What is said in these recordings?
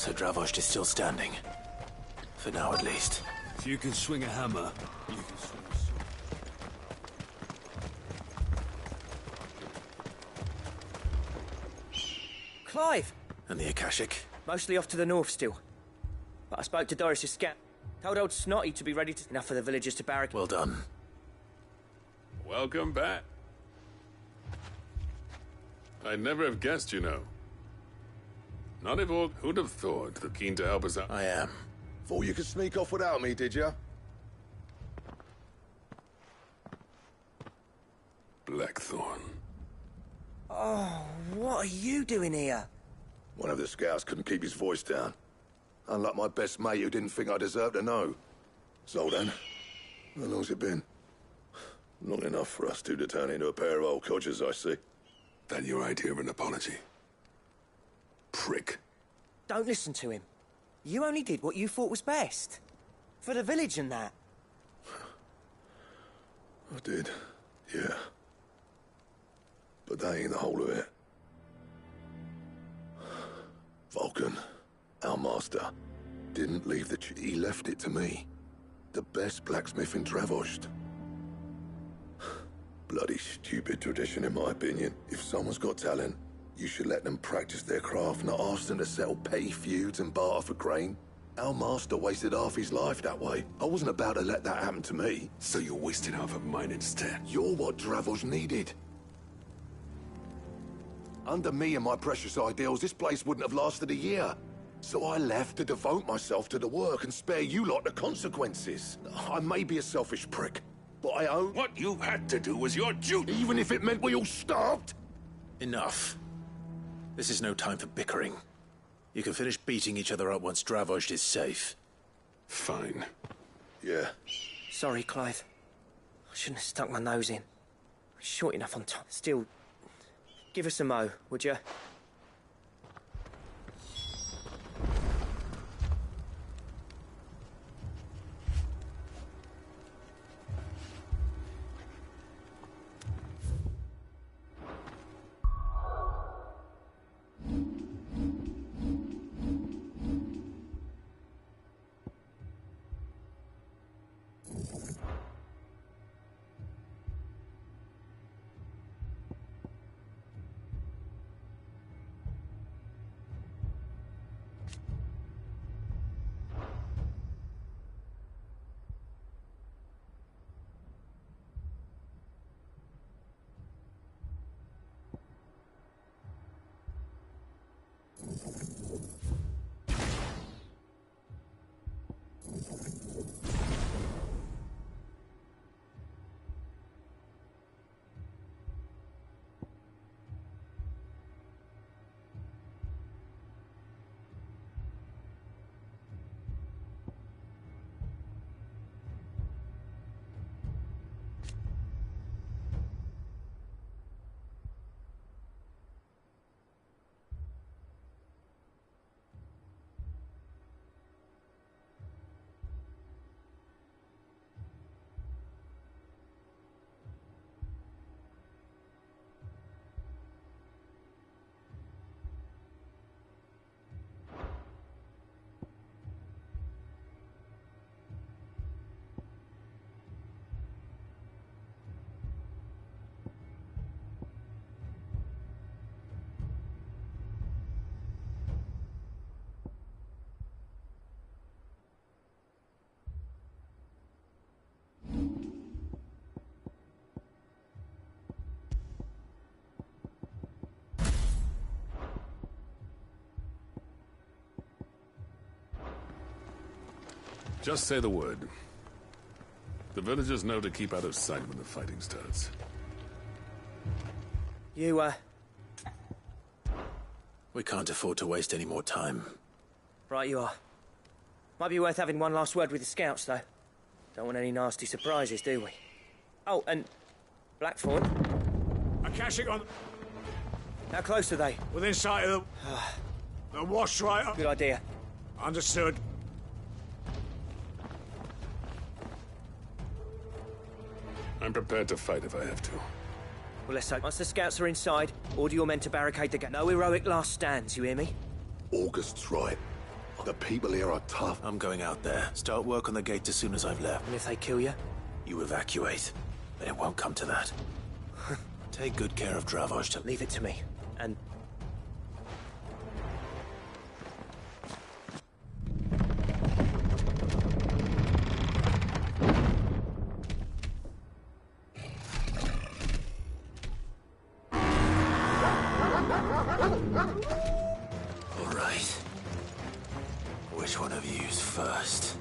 So Dravost is still standing. For now, at least. If you can swing a hammer, you can swing a sword. Clive! And the Akashic? Mostly off to the north still. But I spoke to Doris's scout. Told old Snotty to be ready to... Enough for the villagers to barricade. Well done. Welcome back. I'd never have guessed, you know. Not everyone who'd have thought they're keen to help us out. I am. Thought you could sneak off without me, did you? Blackthorn. Oh, what are you doing here? One of the scouts couldn't keep his voice down. Unlike my best mate who didn't think I deserved to know. So then, how long's it been? Long enough for us two to turn into a pair of old codgers, I see. That your idea of an apology? Prick. Don't listen to him. You only did what you thought was best. For the village and that. I did, yeah. But that ain't the whole of it. Vulcan, our master, didn't leave the... He left it to me. The best blacksmith in Dravost. Bloody stupid tradition, in my opinion. If someone's got talent, you should let them practice their craft, not ask them to settle petty feuds and barter for grain. Our master wasted half his life that way. I wasn't about to let that happen to me. So you wasted half of mine instead. You're what Dravost needed. Under me and my precious ideals, this place wouldn't have lasted a year. So I left to devote myself to the work and spare you lot the consequences. I may be a selfish prick, but I own... What you had to do was your duty. Even if it meant we all starved? Enough. This is no time for bickering. You can finish beating each other up once Dravost is safe. Fine. Yeah. Sorry, Clive. I shouldn't have stuck my nose in. Short enough on time. Still, give us a mo, would you? Just say the word. The villagers know to keep out of sight when the fighting starts. You, We can't afford to waste any more time. Right you are. Might be worth having one last word with the scouts, though. Don't want any nasty surprises, do we? Oh, and... Blackthorn? Akashic on... How close are they? Within sight of the wash right up. Good idea. Understood. I'm prepared to fight if I have to. Well, let's hope. Once the scouts are inside, order your men to barricade the gate. No heroic last stands, you hear me? August's right. The people here are tough. I'm going out there. Start work on the gate as soon as I've left. And if they kill you? You evacuate. But it won't come to that. Take good care of Dravoj. Leave it to me. And... All right. Which one of you's first?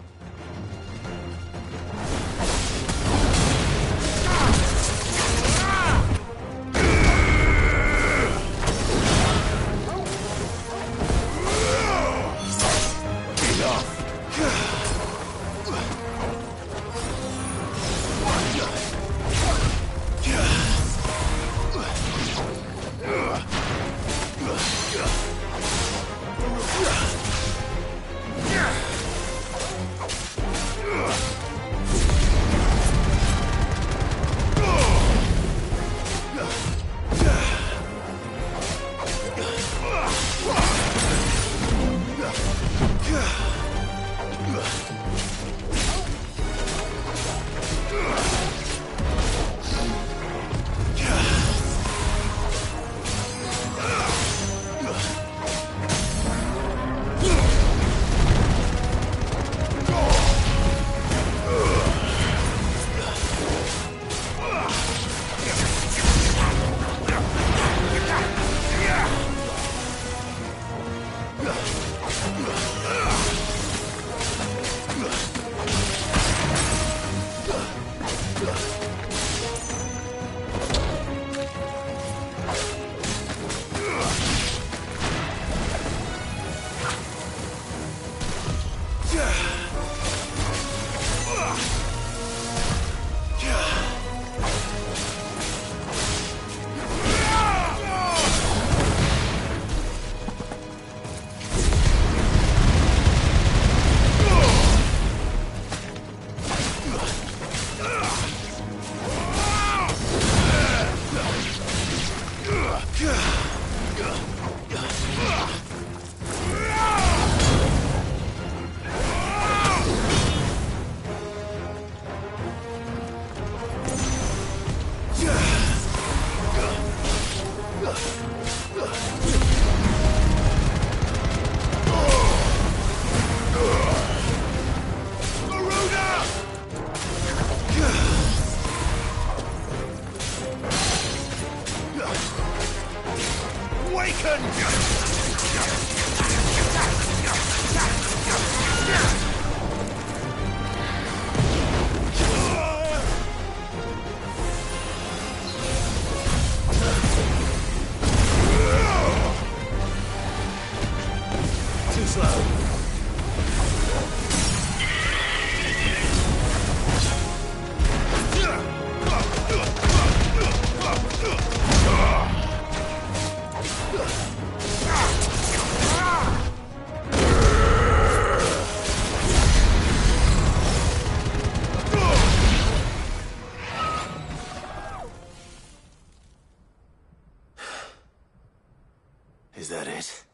Is that it?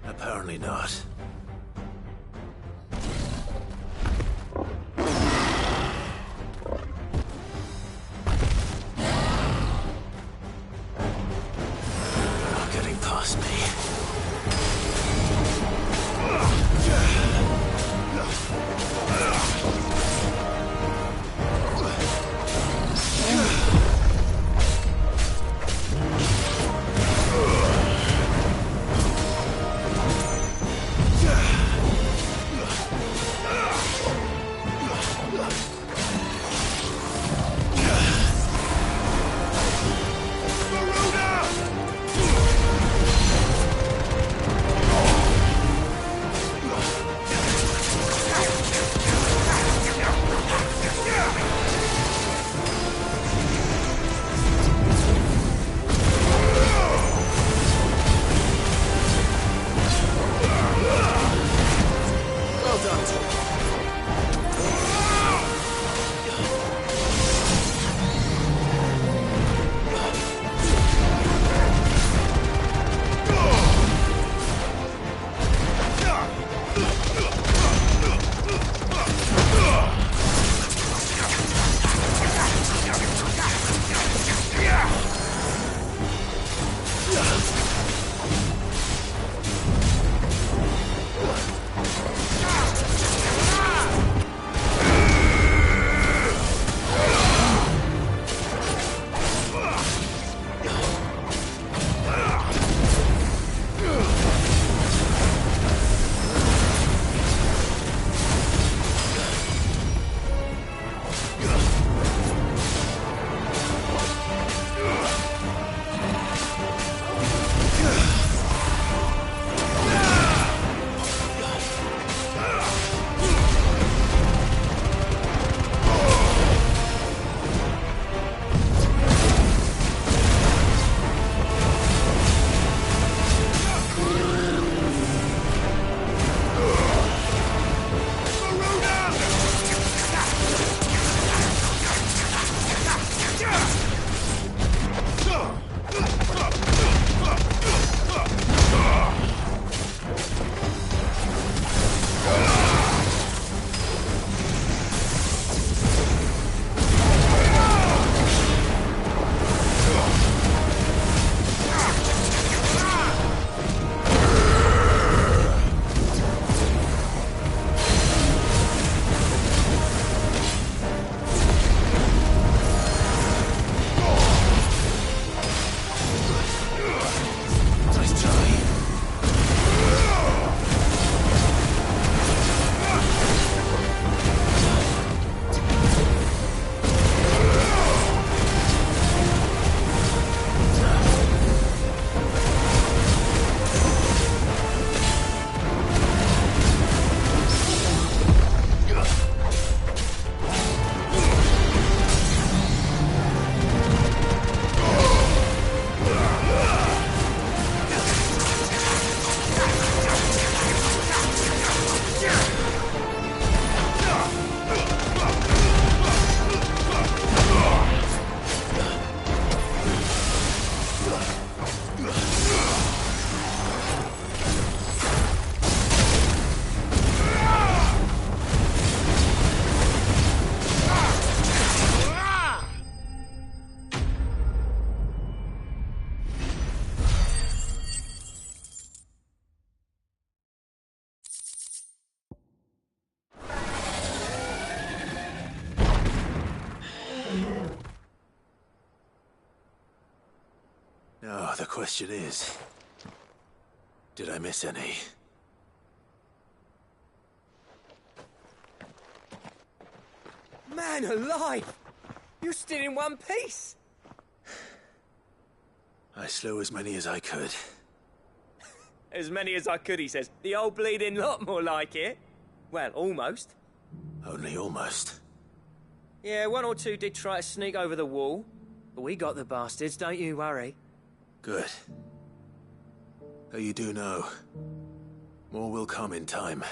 Apparently not. Not getting past me. Oh, the question is, did I miss any? Man alive! You're still in one piece! I slew as many as I could. As many as I could, he says. The old bleeding lot, more like it. Well, almost. Only almost. Yeah, one or two did try to sneak over the wall. But we got the bastards, don't you worry. Good. Though you do know, more will come in time.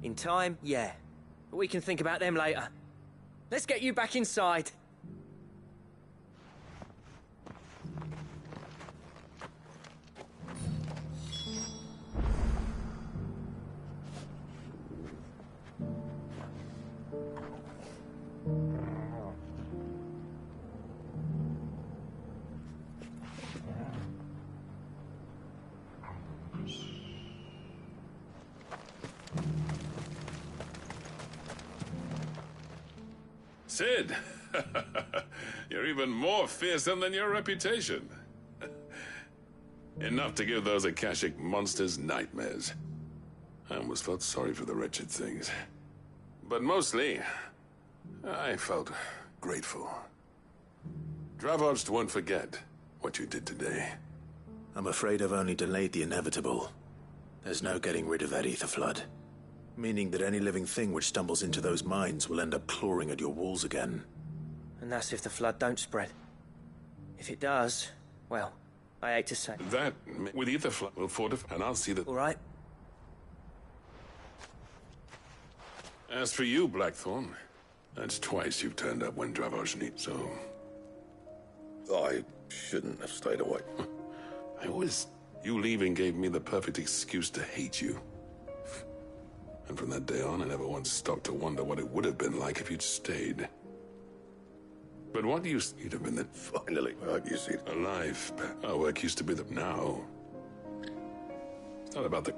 In time, yeah. But we can think about them later. Let's get you back inside. Sid! You're even more fearsome than your reputation. Enough to give those Akashic monsters nightmares. I almost felt sorry for the wretched things. But mostly, I felt grateful. Dravoged won't forget what you did today. I'm afraid I've only delayed the inevitable. There's no getting rid of that ether flood. Meaning that any living thing which stumbles into those mines will end up clawing at your walls again. And that's if the flood don't spread. If it does, well, I hate to say. That, with ether flood, will fortify, and I'll see that. All right? As for you, Blackthorn, that's twice you've turned up when Dravoged needs, so... I shouldn't have stayed away. You leaving gave me the perfect excuse to hate you. And from that day on, I never once stopped to wonder what it would have been like if you'd stayed. But what you'd have been that... Finally, I hope you see it. Alive. Our work used to be the... Now. It's not about the...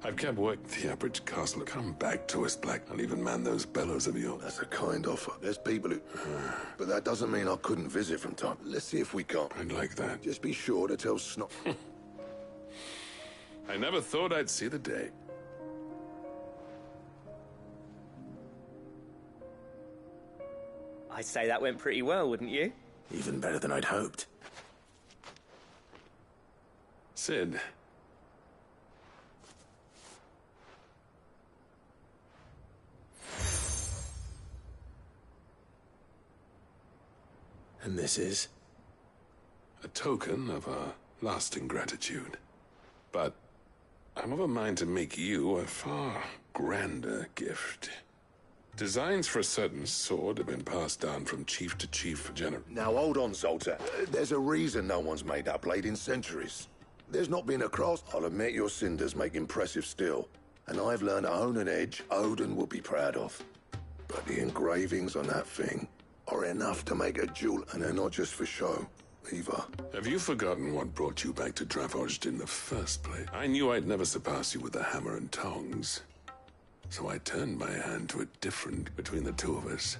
I've kept work the average castle. Come back to us, Black. I'll even man those bellows of yours. That's a kind offer. There's people who... But that doesn't mean I couldn't visit from time. Let's see if we can't. I'd like that. Just be sure to tell Snot... I never thought I'd see the day. I'd say that went pretty well, wouldn't you? Even better than I'd hoped. Sid. And this is? A token of our lasting gratitude. But I'm of a mind to make you a far grander gift. Designs for a certain sword have been passed down from chief to chief for generations. Now hold on, Zoltan. There's a reason no one's made that blade in centuries. There's not been a cross. I'll admit your cinders make impressive steel. And I've learned to own an edge Odin will be proud of. But the engravings on that thing are enough to make a jewel, and they're not just for show, either. Have you forgotten what brought you back to Dravoged in the first place? I knew I'd never surpass you with the hammer and tongs. So I turned my hand to a different between the two of us.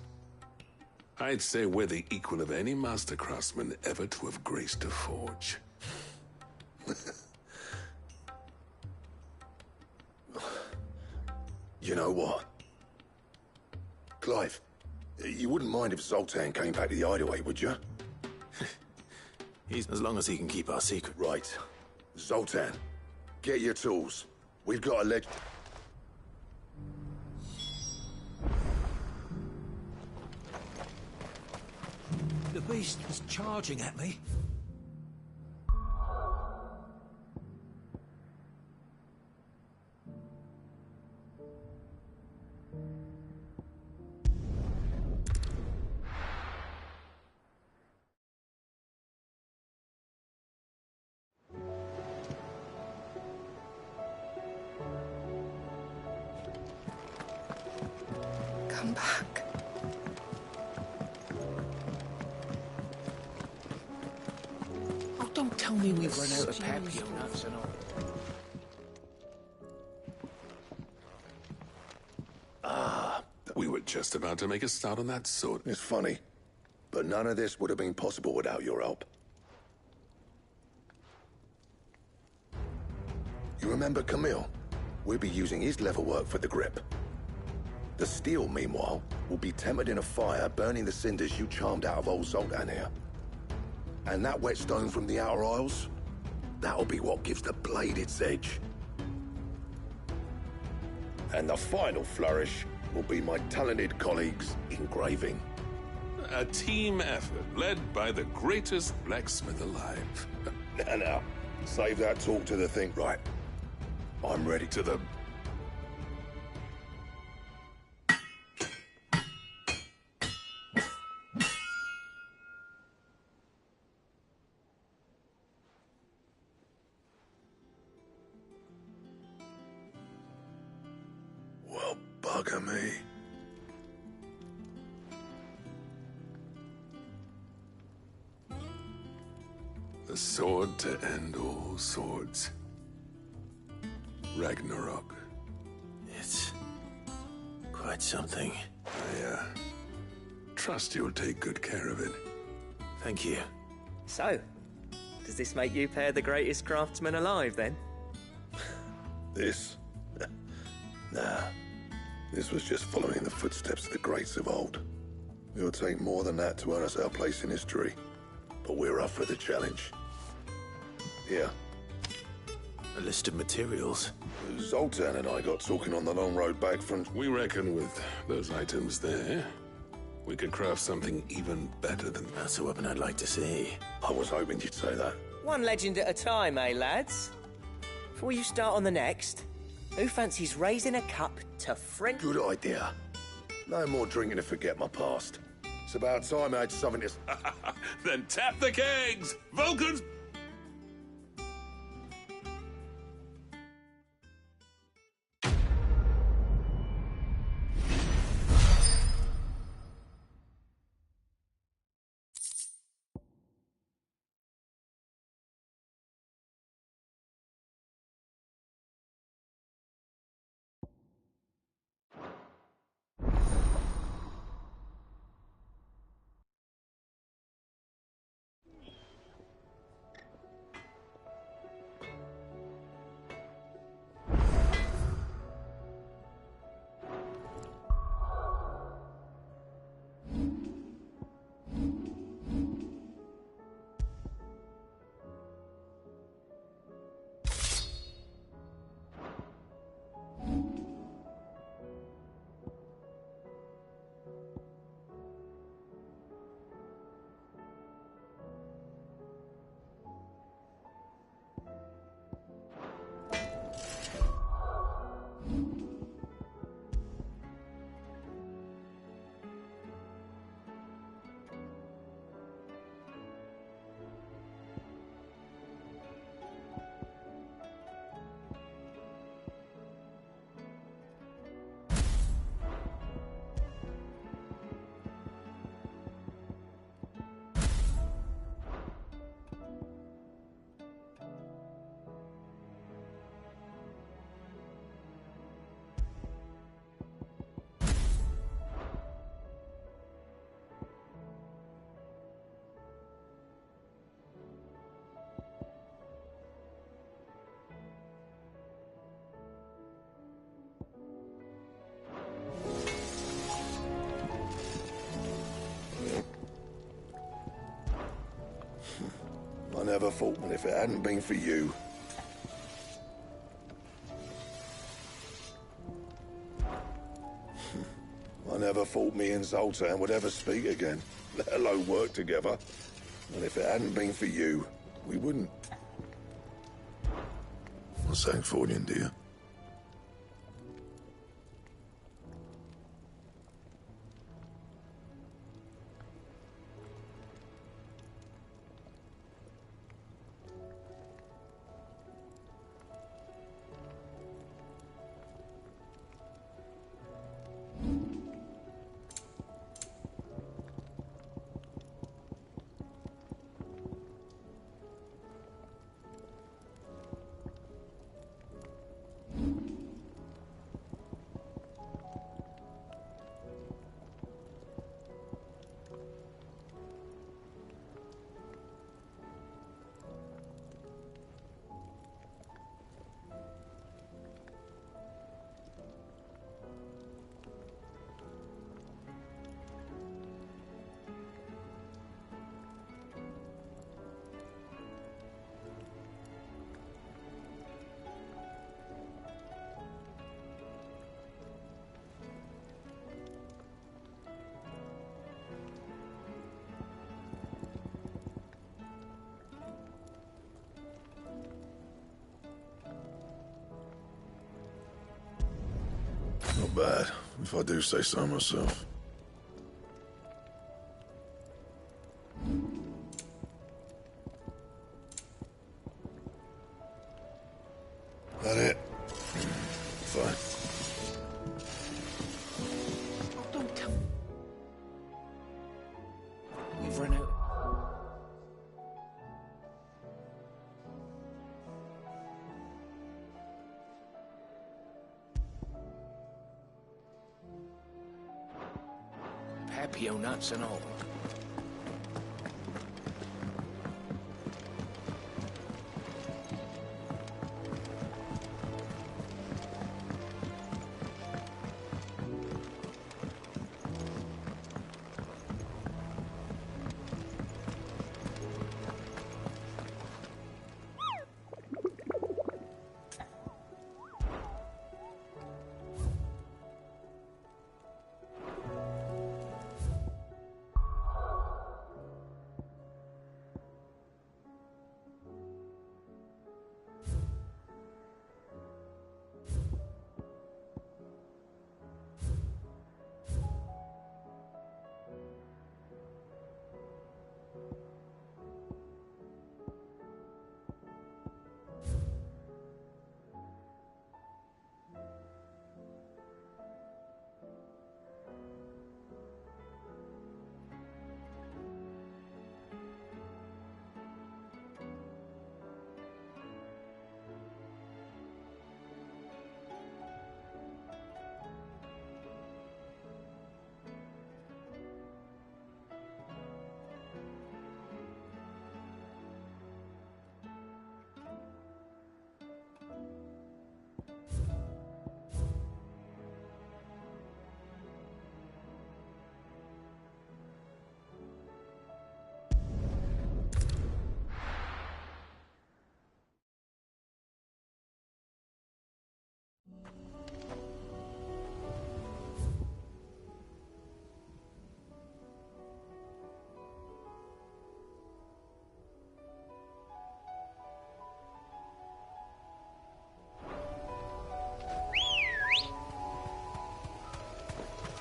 I'd say we're the equal of any master craftsman ever to have graced a forge. You know what? Clive, you wouldn't mind if Zoltan came back to the hideaway, would you? He's as long as he can keep our secret. Right. Zoltan, get your tools. We've got a leg... The beast was charging at me. Come back. Oh, don't tell me we've run out of papio nuts and all. We were just about to make a start on that sword. It's funny, but none of this would have been possible without your help. You remember Camille? We'll be using his leather work for the grip. The steel, meanwhile, will be tempered in a fire, burning the cinders you charmed out of old Zoltan here. And that whetstone from the Outer Isles, that'll be what gives the blade its edge. And the final flourish will be my talented colleagues' engraving. A team effort led by the greatest blacksmith alive. Now, save that talk to the think. Right, I'm ready. To the... Well, bugger me. The sword to end all swords. Ragnarok. It's quite something. I, trust you'll take good care of it. Thank you. So, does this make you pair the greatest craftsman alive, then? This? Nah. This was just following the footsteps of the greats of old. It'll take more than that to earn us our place in history. But we're up for the challenge. Here. A list of materials. Zoltan and I got talking on the long road back from... We reckon with those items there, we could craft something even better than that. That's a weapon I'd like to see. I was hoping you'd say that. One legend at a time, eh, lads? Before you start on the next, who fancies raising a cup to friend... Good idea. No more drinking to forget my past. It's about time I had something to... Then tap the kegs! Vulcans! I never thought that if it hadn't been for you... I never thought me and Zoltan would ever speak again, let alone work together. And if it hadn't been for you, we wouldn't. I'm saying for you, dear. Not bad, if I do say so myself. That it? Fine. Oh, don't tell me. We've run out. Papio nuts and all.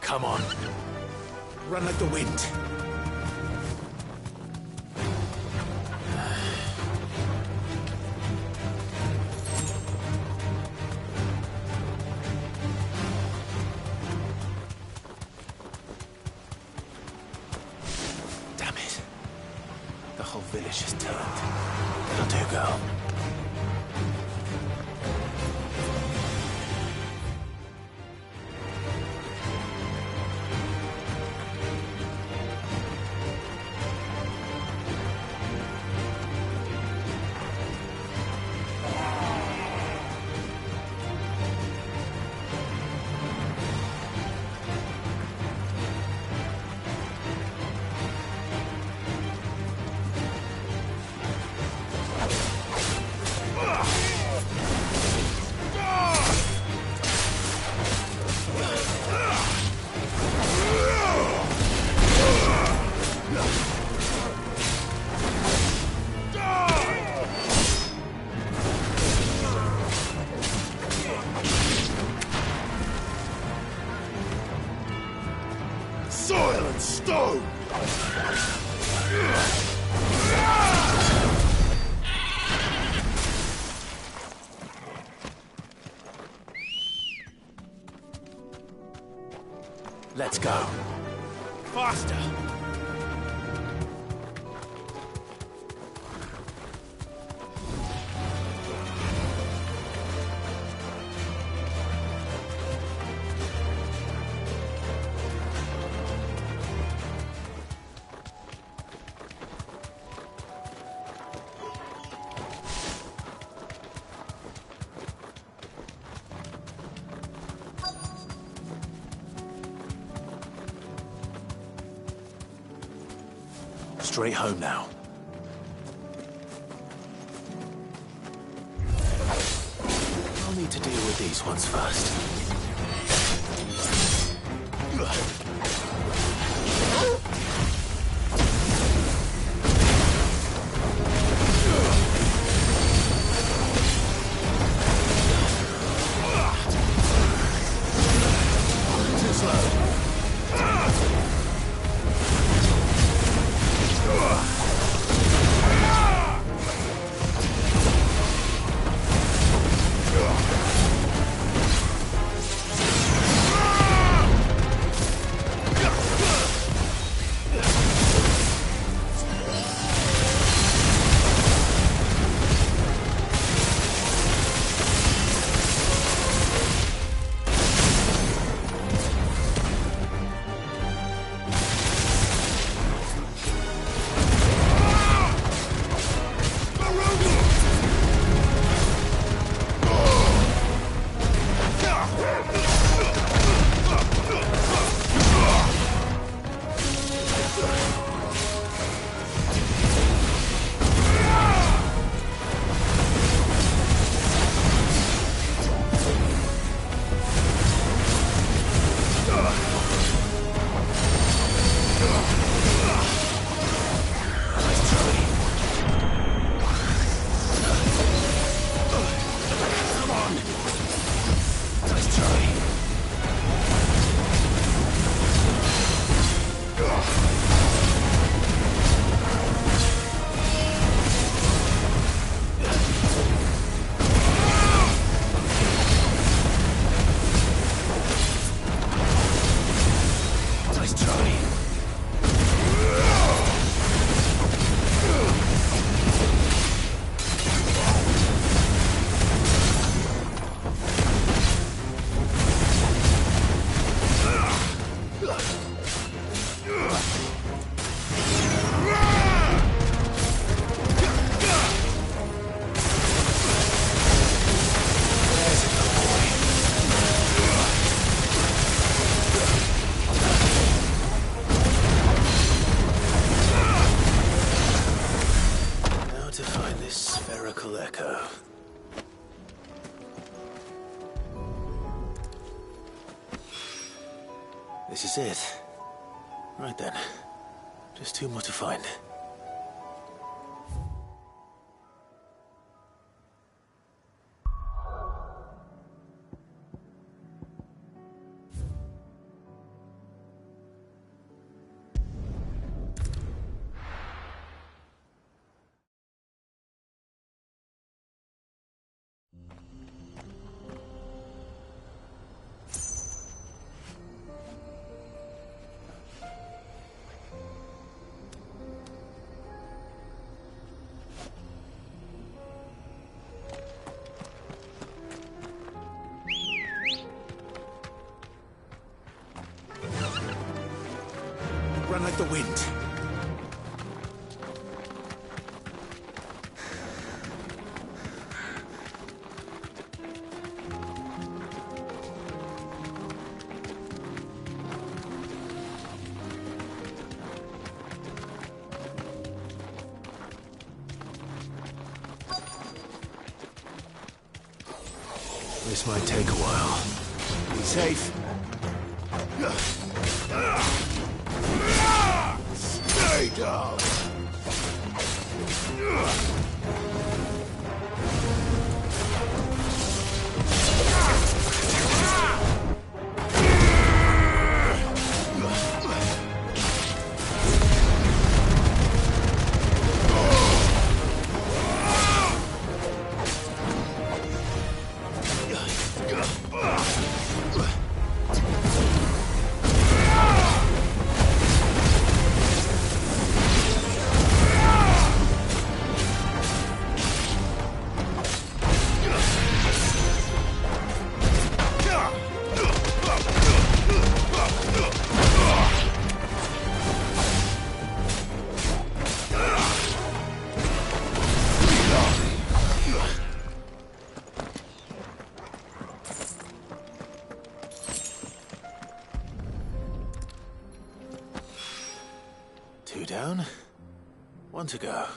Come on. Run like the wind. Damn it. The whole village has turned. It'll do, girl. Soil and stone! Let's go. Faster! Straight home now. I'll need to deal with these ones first. Oracle Echo. This is it. Right then. Just two more to find. Run like the wind. This might take a while. Be safe. Stay down! Two down, one to go.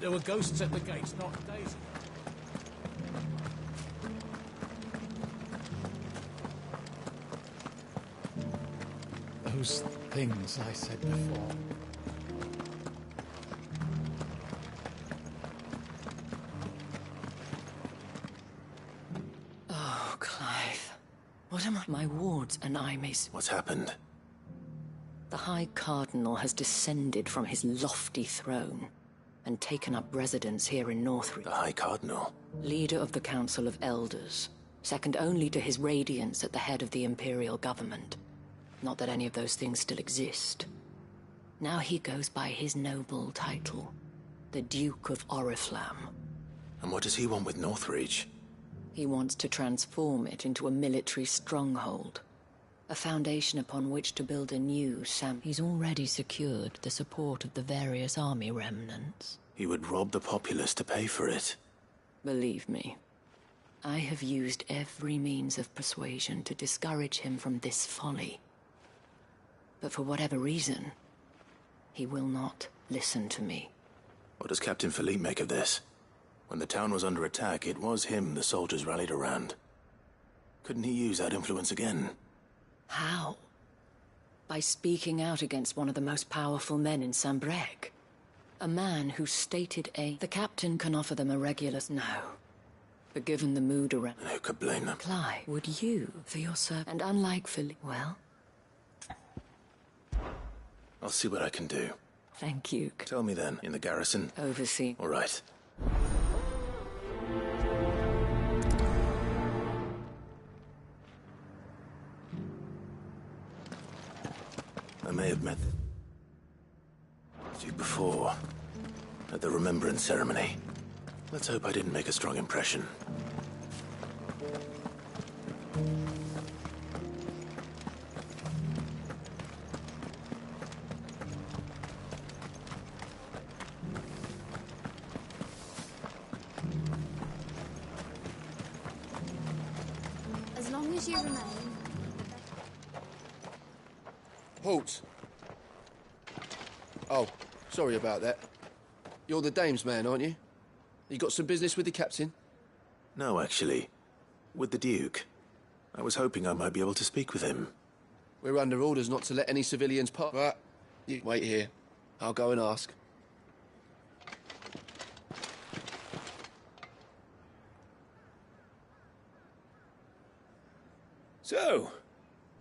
There were ghosts at the gates not days ago. Those things I said before. Oh, Clive. What am I? My wards and I miss. What's happened? The High Cardinal has descended from his lofty throne and taken up residence here in Northridge. The High Cardinal? Leader of the Council of Elders, second only to his Radiance at the head of the Imperial government. Not that any of those things still exist. Now he goes by his noble title, the Duke of Oriflamme. And what does he want with Northreach? He wants to transform it into a military stronghold. A foundation upon which to build a new Sam. He's already secured the support of the various army remnants. He would rob the populace to pay for it. Believe me, I have used every means of persuasion to discourage him from this folly. But for whatever reason, he will not listen to me. What does Captain Philippe make of this? When the town was under attack, it was him the soldiers rallied around. Couldn't he use that influence again? How? By speaking out against one of the most powerful men in Sambrec. A man who stated The captain can offer them a regular... No. But given the mood around... And who could blame them? Clive, would you, for your servant... And unlike Philippe... Well? I'll see what I can do. Thank you. Tell me then, in the garrison? Oversee. All right. I may have met you before, at the Remembrance ceremony. Let's hope I didn't make a strong impression. As long as you remain... Halt! Oh, sorry about that. You're the dame's man, aren't you? You got some business with the captain? No, actually. With the Duke. I was hoping I might be able to speak with him. We're under orders not to let any civilians pass. But you wait here. I'll go and ask. So,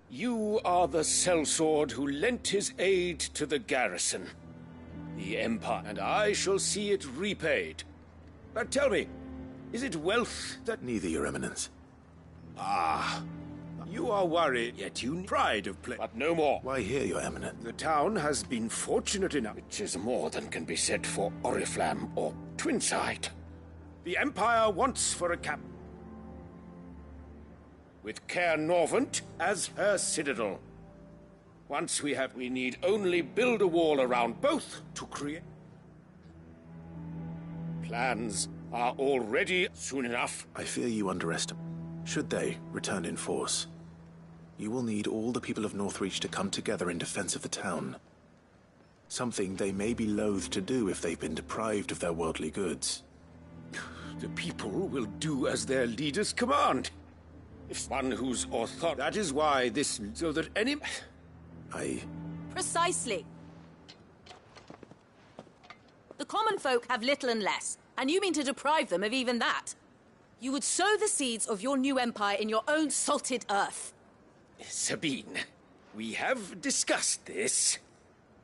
you are the sellsword who lent his aid to the garrison. The Empire, and I shall see it repaid. But tell me, is it wealth that... Neither, Your Eminence. Ah, you are worried, yet you need pride of place, but no more. Why here, Your Eminence? The town has been fortunate enough, which is more than can be said for Oriflamme or Twinside. The Empire wants for a cap... with Caer Norvent as her citadel. Once we need only build a wall around both to create... Plans are already soon enough. I fear you underestimate. Should they return in force, you will need all the people of Northreach to come together in defense of the town. Something they may be loath to do if they've been deprived of their worldly goods. The people will do as their leaders command. If one whose authority... That is why this... so that any... Precisely. The common folk have little and less, and you mean to deprive them of even that. You would sow the seeds of your new empire in your own salted earth. Sabine, we have discussed this.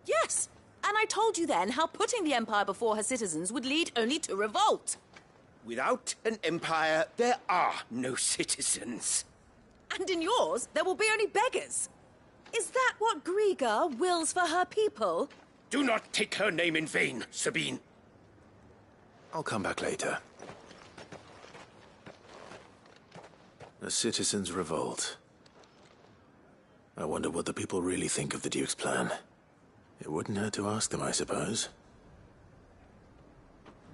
Yes, and I told you then how putting the empire before her citizens would lead only to revolt. Without an empire, there are no citizens. And in yours, there will be only beggars. Is that what Griga wills for her people? Do not take her name in vain, Sabine. I'll come back later. A citizens' revolt. I wonder what the people really think of the Duke's plan. It wouldn't hurt to ask them, I suppose.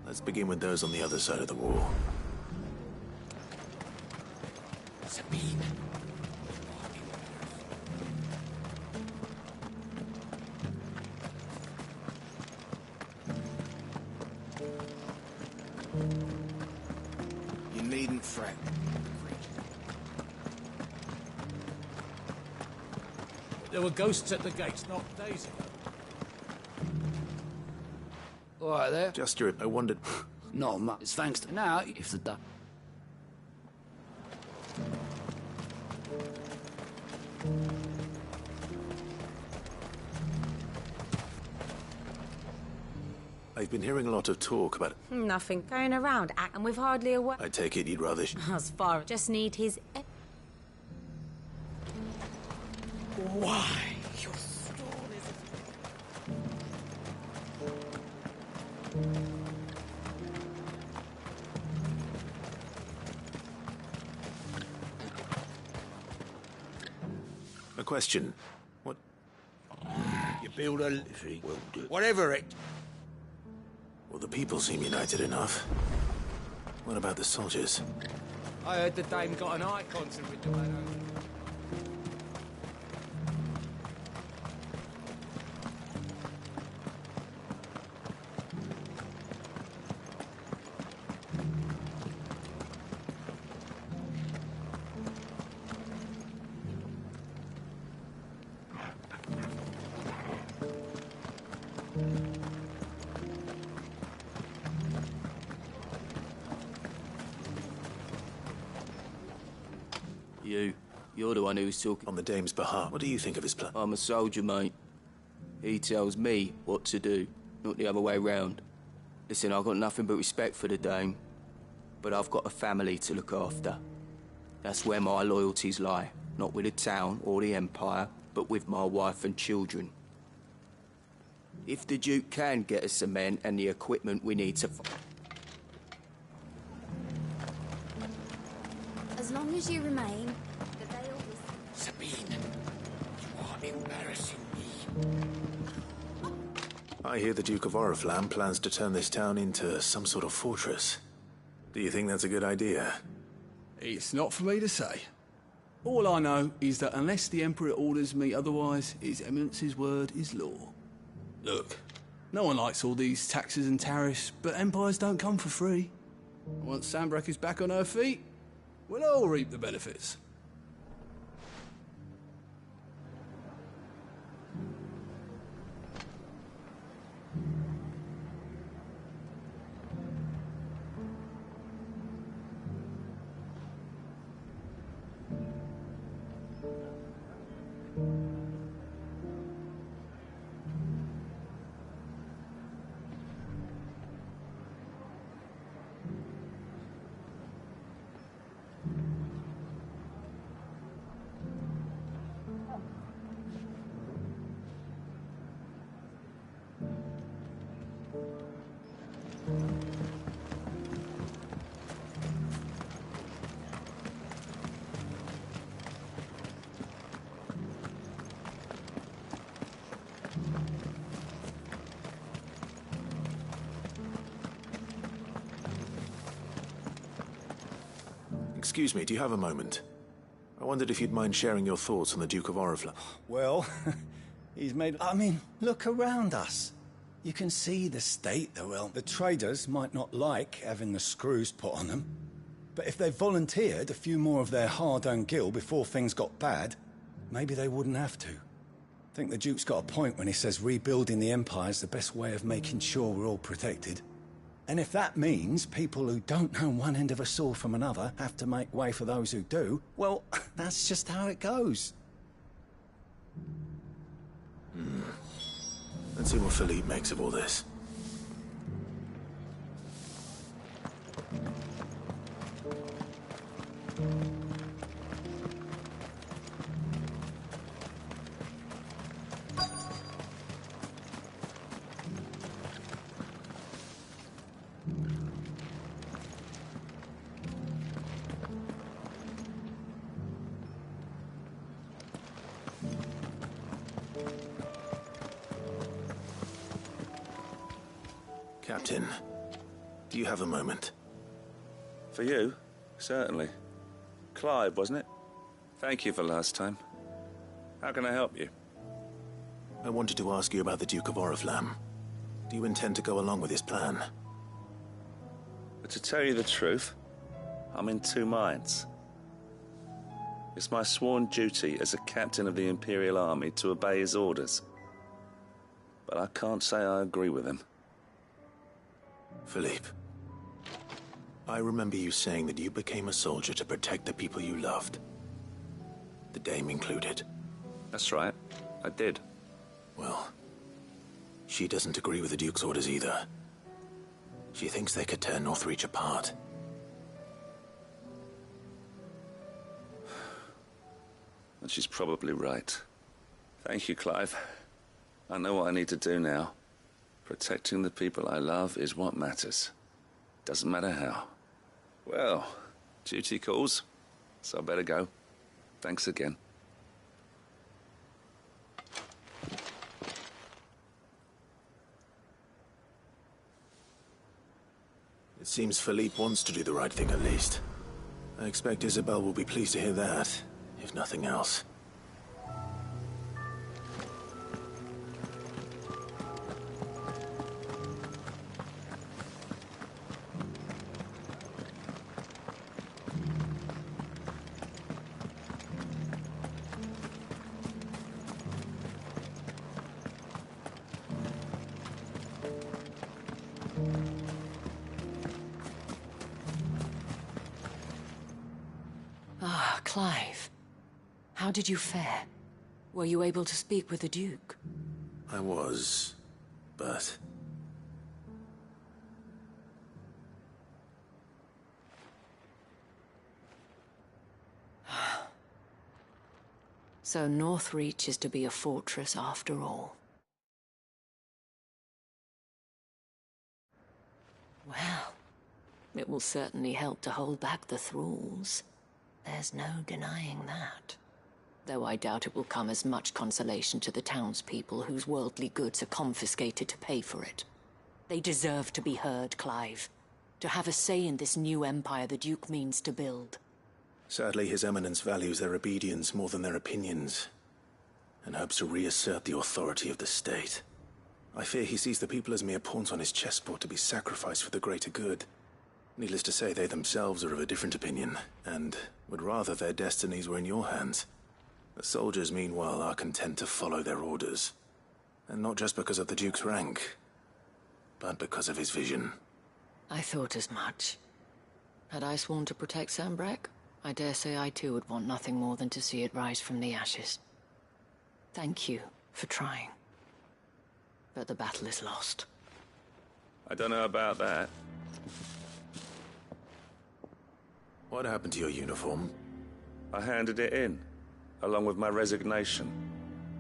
Let's begin with those on the other side of the wall. Sabine. You needn't fret. There were ghosts at the gates not days ago. All right there. Just your... I wondered... Not much. It's thanks to... Now, if the duck... I've been hearing a lot of talk about... Nothing going around, and we've hardly a word. I take it you'd rather... As far as just need his... Why? Your stories... A question. What... You build a living, will do. Whatever it... Well, the people seem united enough. What about the soldiers? I heard the dame got an eye concert with the man. You're the one who's talking. On the dame's behalf, what do you think of his plan? I'm a soldier, mate. He tells me what to do, not the other way round. Listen, I've got nothing but respect for the Dame, but I've got a family to look after. That's where my loyalties lie. Not with the town or the Empire, but with my wife and children. If the Duke can get us the men and the equipment we need to... As long as you remain, the veil will... Sabine, you are embarrassing me. I hear the Duke of Oriflamme plans to turn this town into some sort of fortress. Do you think that's a good idea? It's not for me to say. All I know is that unless the Emperor orders me otherwise, His Eminence's word is law. Look, no one likes all these taxes and tariffs, but empires don't come for free. Once Sandbreak is back on her feet, we'll all reap the benefits. Excuse me, do you have a moment? I wondered if you'd mind sharing your thoughts on the Duke of Oriflamme. Well, he's made... I mean, look around us. You can see the state they're in. The traders might not like having the screws put on them, but if they volunteered a few more of their hard-earned gil before things got bad, maybe they wouldn't have to. I think the Duke's got a point when he says rebuilding the Empire is the best way of making sure we're all protected. And if that means people who don't know one end of a sword from another have to make way for those who do, well, that's just how it goes. Let's see what Philippe makes of all this. Captain, do you have a moment? For you? Certainly. Clive, wasn't it? Thank you for last time. How can I help you? I wanted to ask you about the Duke of Oriflamme. Do you intend to go along with his plan? But to tell you the truth, I'm in two minds. It's my sworn duty as a captain of the Imperial Army to obey his orders. But I can't say I agree with him. Philippe, I remember you saying that you became a soldier to protect the people you loved. The Dame included. That's right, I did. Well, she doesn't agree with the Duke's orders either. She thinks they could tear Northreach apart. And she's probably right. Thank you, Clive. I know what I need to do now. Protecting the people I love is what matters. Doesn't matter how. Well, duty calls, so I better go. Thanks again. It seems Philippe wants to do the right thing at least. I expect Isabel will be pleased to hear that, if nothing else. Ah, Clive. How did you fare? Were you able to speak with the Duke? I was, but... So Northreach is to be a fortress after all. Well, it will certainly help to hold back the thralls. There's no denying that. Though I doubt it will come as much consolation to the townspeople whose worldly goods are confiscated to pay for it. They deserve to be heard, Clive. To have a say in this new empire the Duke means to build. Sadly, His Eminence values their obedience more than their opinions, and hopes to reassert the authority of the state. I fear he sees the people as mere pawns on his chessboard to be sacrificed for the greater good. Needless to say, they themselves are of a different opinion, and would rather their destinies were in your hands. The soldiers, meanwhile, are content to follow their orders. And not just because of the Duke's rank, but because of his vision. I thought as much. Had I sworn to protect Sanbreque, I dare say I too would want nothing more than to see it rise from the ashes. Thank you for trying. But the battle is lost. I don't know about that. What happened to your uniform? I handed it in, along with my resignation.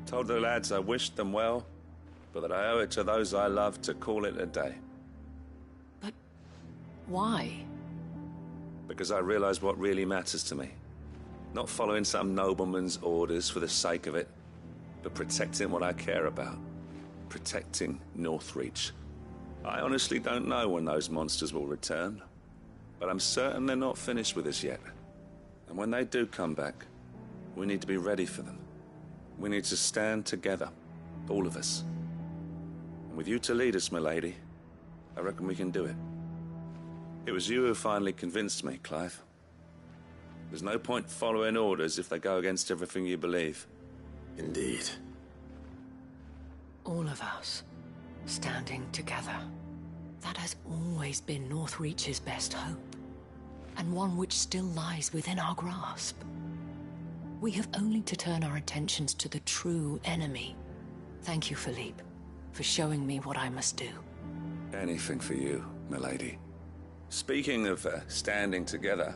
Told the lads I wished them well, but that I owe it to those I love to call it a day. But why? Because I realized what really matters to me. Not following some nobleman's orders for the sake of it, but protecting what I care about. Protecting Northreach. I honestly don't know when those monsters will return, but I'm certain they're not finished with us yet. And when they do come back, we need to be ready for them. We need to stand together, all of us. And with you to lead us, milady, I reckon we can do it. It was you who finally convinced me, Clive. There's no point following orders if they go against everything you believe. Indeed. All of us, standing together. That has always been Northreach's best hope, and one which still lies within our grasp. We have only to turn our attentions to the true enemy. Thank you, Philippe, for showing me what I must do. Anything for you, milady. Speaking of standing together,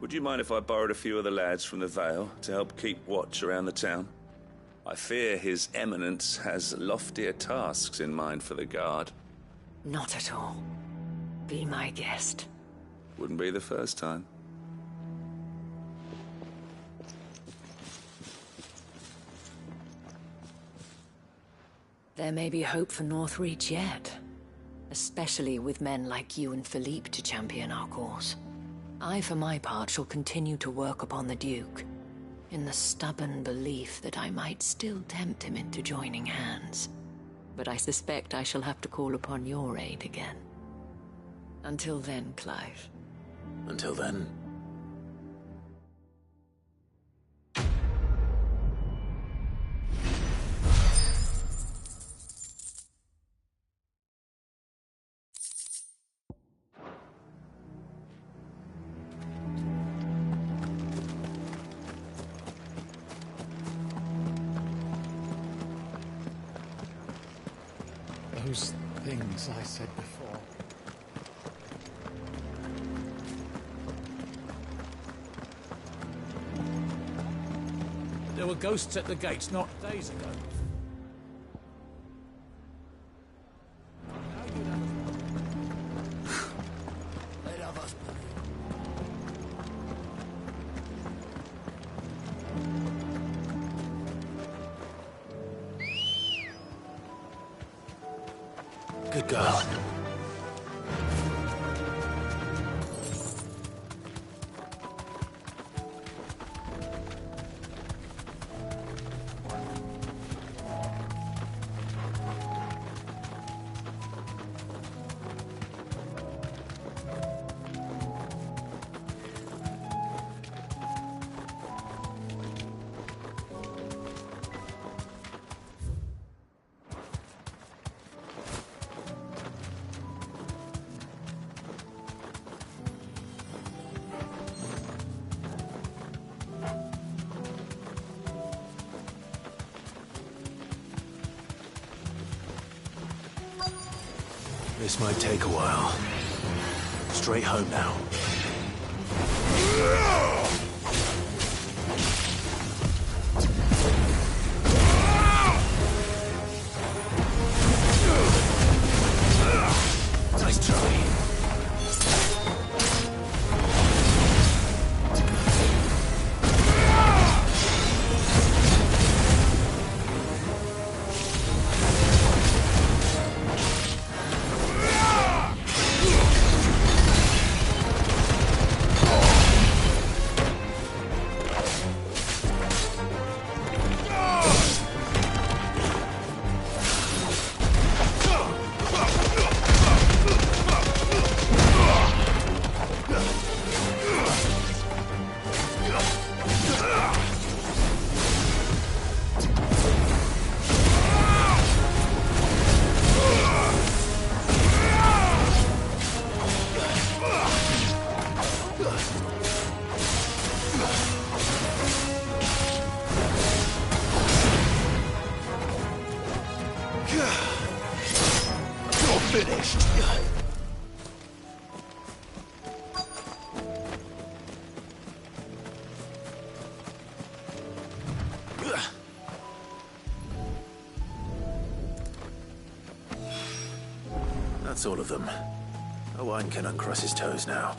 would you mind if I borrowed a few of the lads from the Vale to help keep watch around the town? I fear His Eminence has loftier tasks in mind for the guard. Not at all. Be my guest. Wouldn't be the first time. There may be hope for Northreach yet. Especially with men like you and Philippe to champion our cause. I, for my part, shall continue to work upon the Duke, in the stubborn belief that I might still tempt him into joining hands. But I suspect I shall have to call upon your aid again. Until then, Clive. Until then. Those things I said before. There were ghosts at the gates not days ago. Good girl. This might take a while. Straight home now. finished. That's all of them. Owain can uncross his toes now.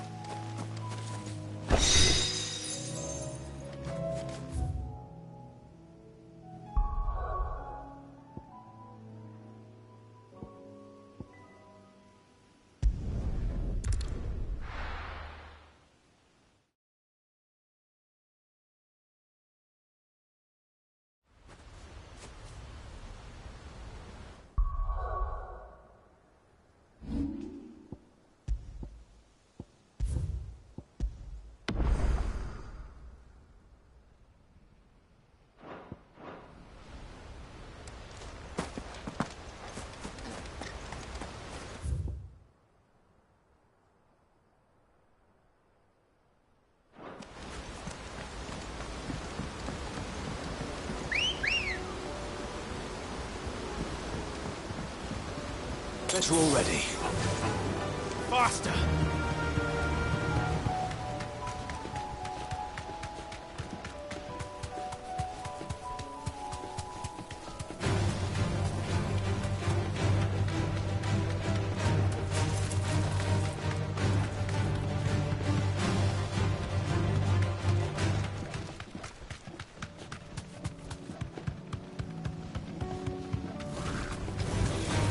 Better already. Faster!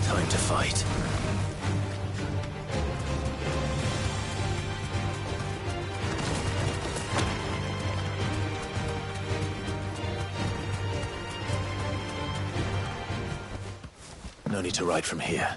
Time to fight. No need to ride from here.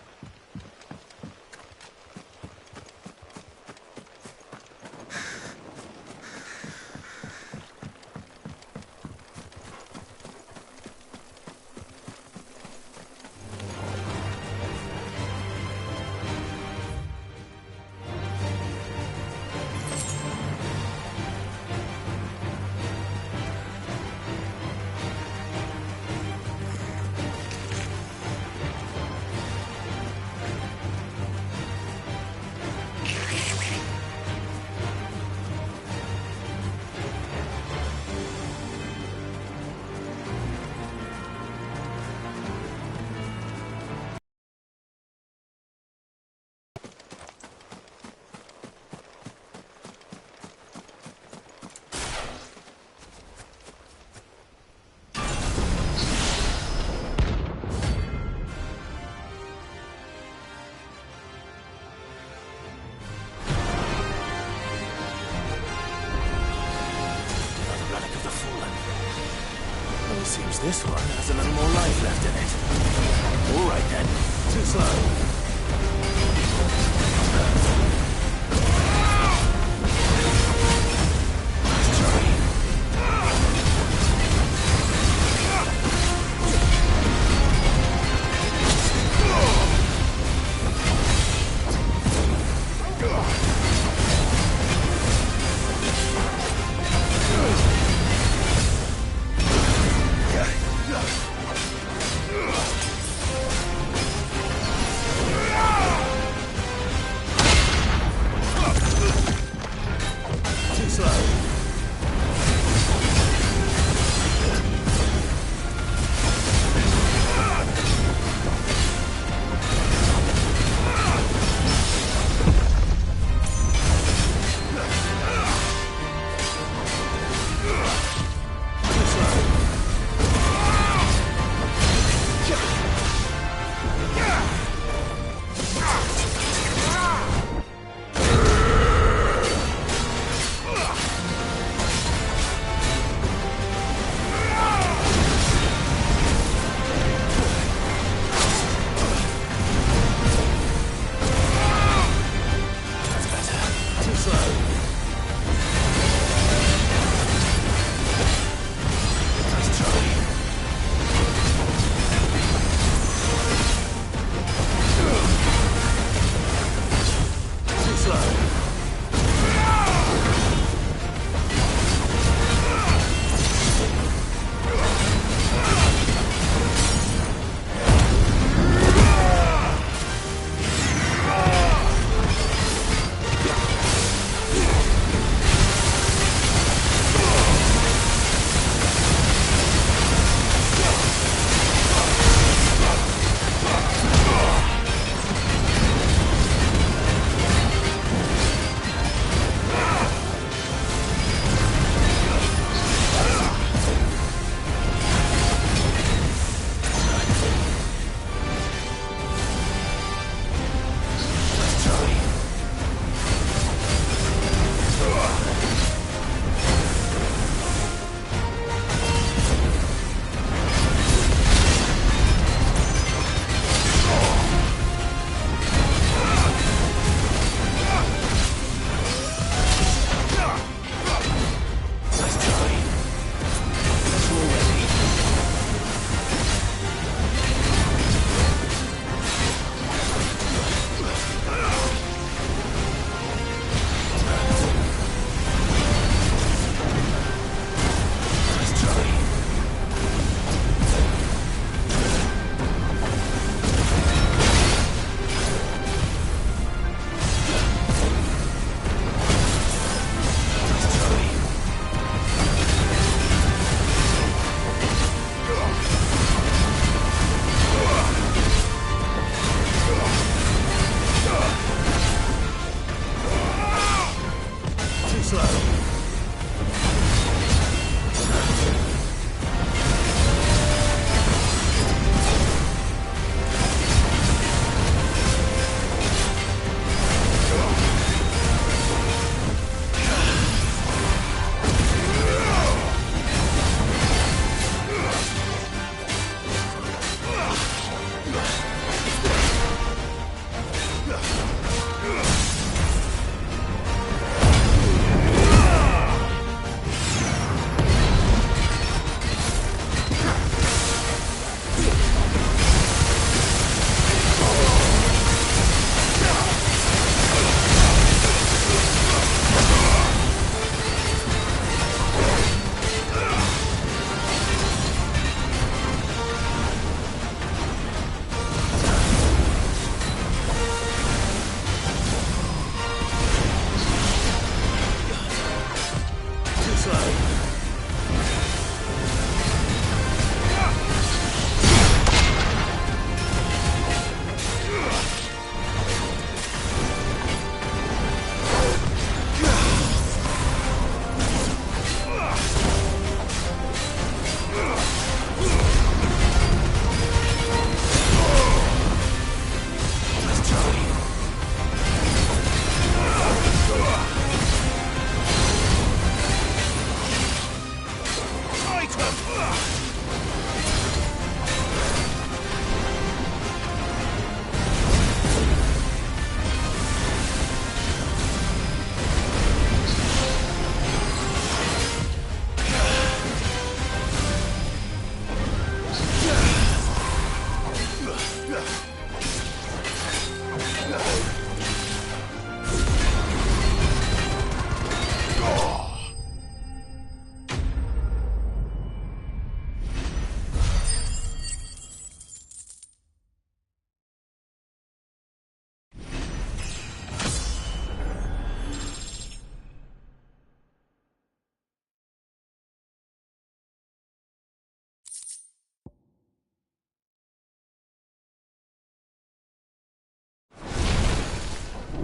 Seems this one has a little more life left in it. All right then. Too slow.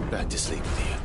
Back to sleep with you.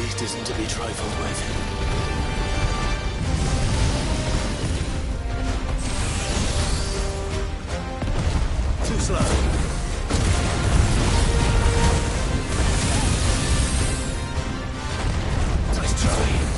beast isn't to be trifled with. Too slow. Nice try.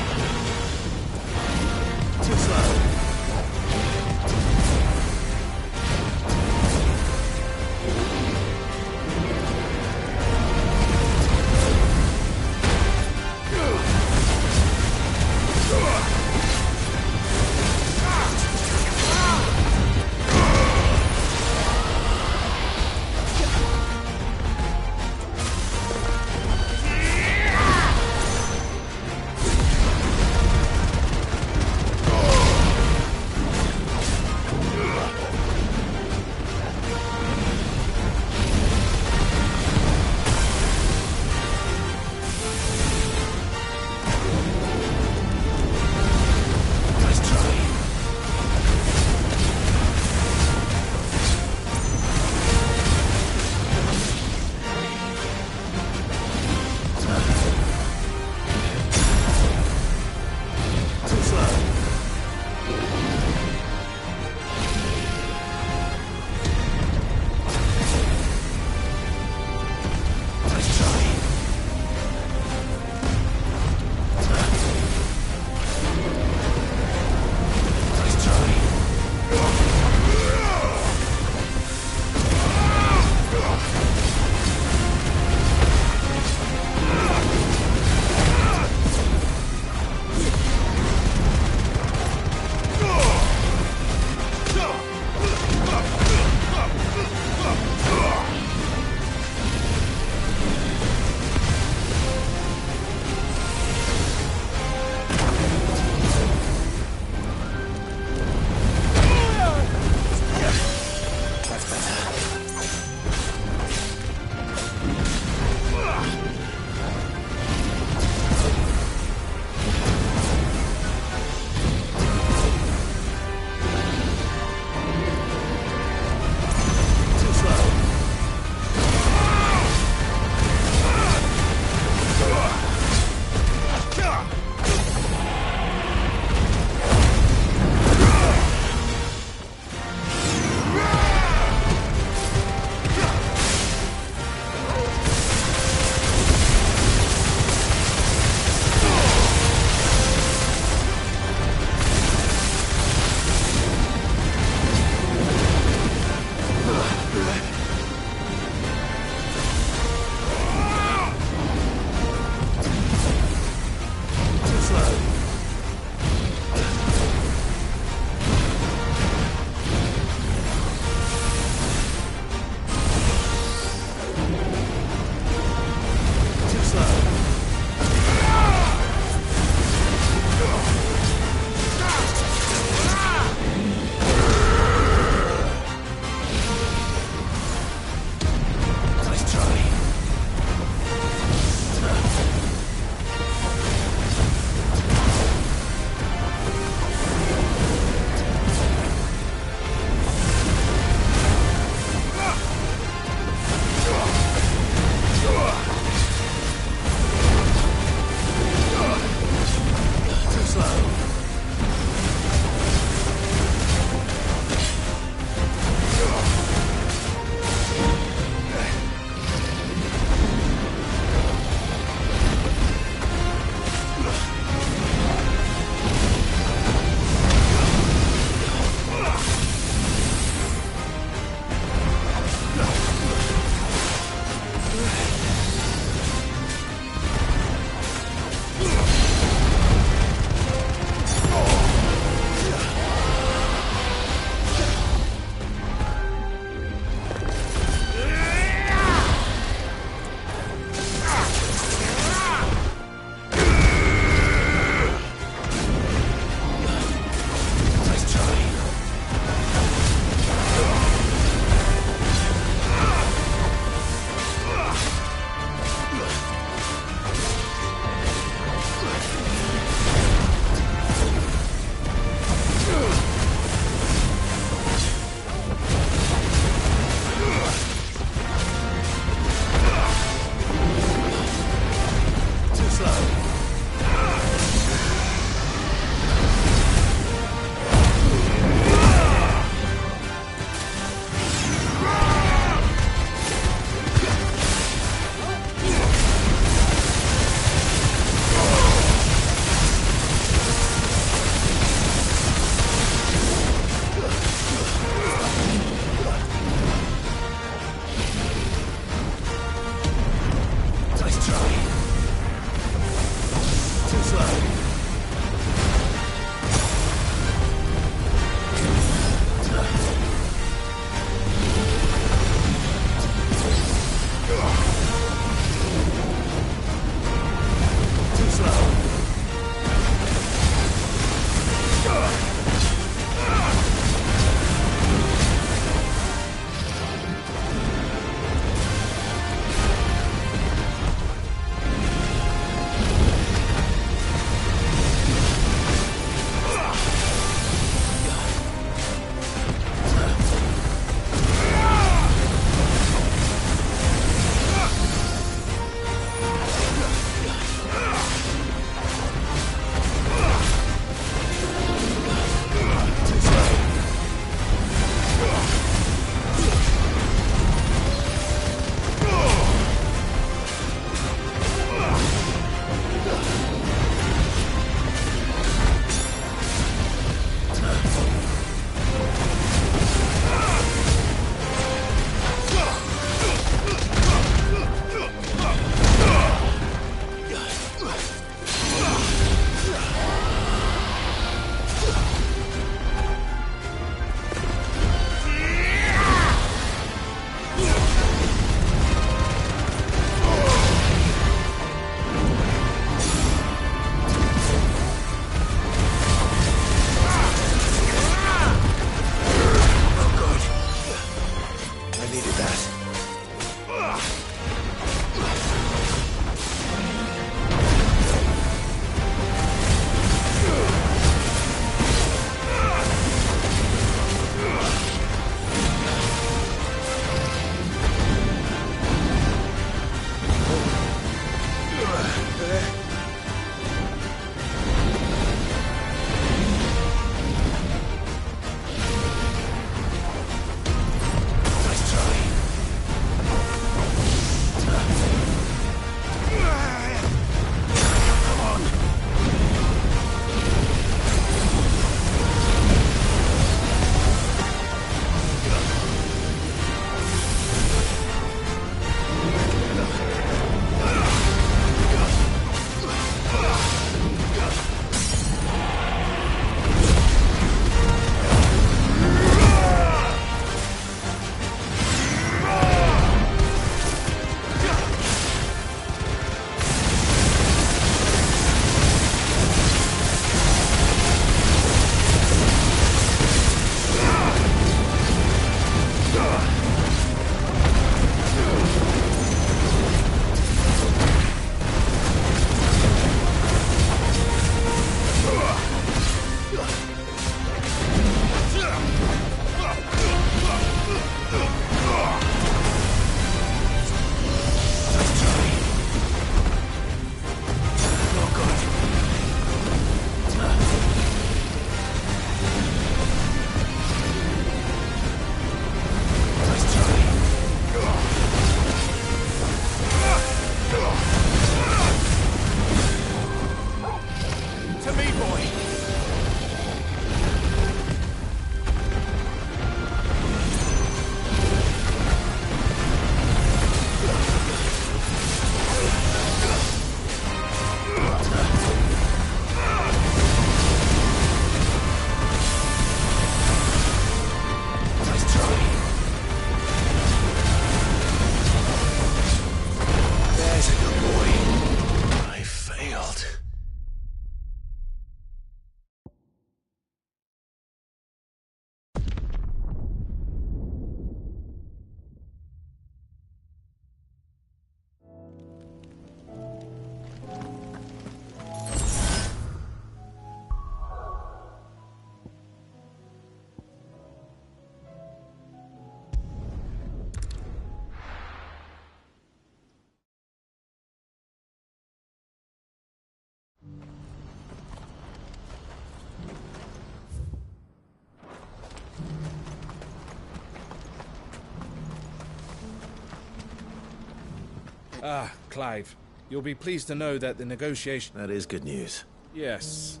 Ah, Clive. You'll be pleased to know that the negotiation... That is good news. Yes.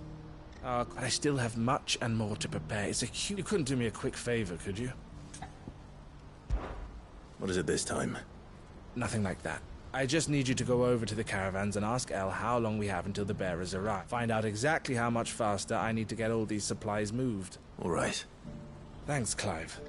I still have much and more to prepare. It's a huge... You couldn't do me a quick favor, could you? What is it this time? Nothing like that. I just need you to go over to the caravans and ask El how long we have until the bearers arrive. Find out exactly how much faster I need to get all these supplies moved. All right. Thanks, Clive.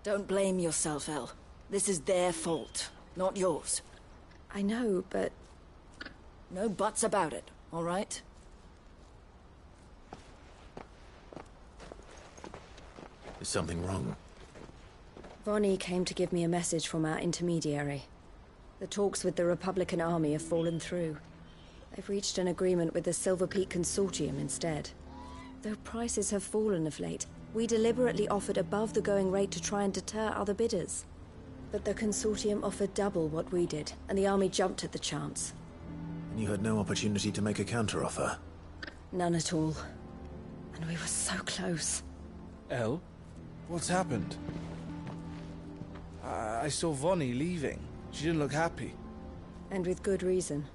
Don't blame yourself, El. This is their fault, not yours. I know, but... No buts about it, all right? Is something wrong? Vonnie came to give me a message from our intermediary. The talks with the Republican Army have fallen through. They've reached an agreement with the Silver Peak Consortium instead. Though prices have fallen of late, we deliberately offered above the going rate to try and deter other bidders. But the Consortium offered double what we did, and the Army jumped at the chance. And you had no opportunity to make a counteroffer? None at all. And we were so close. El? What's happened? I saw Vonnie leaving. She didn't look happy. And with good reason.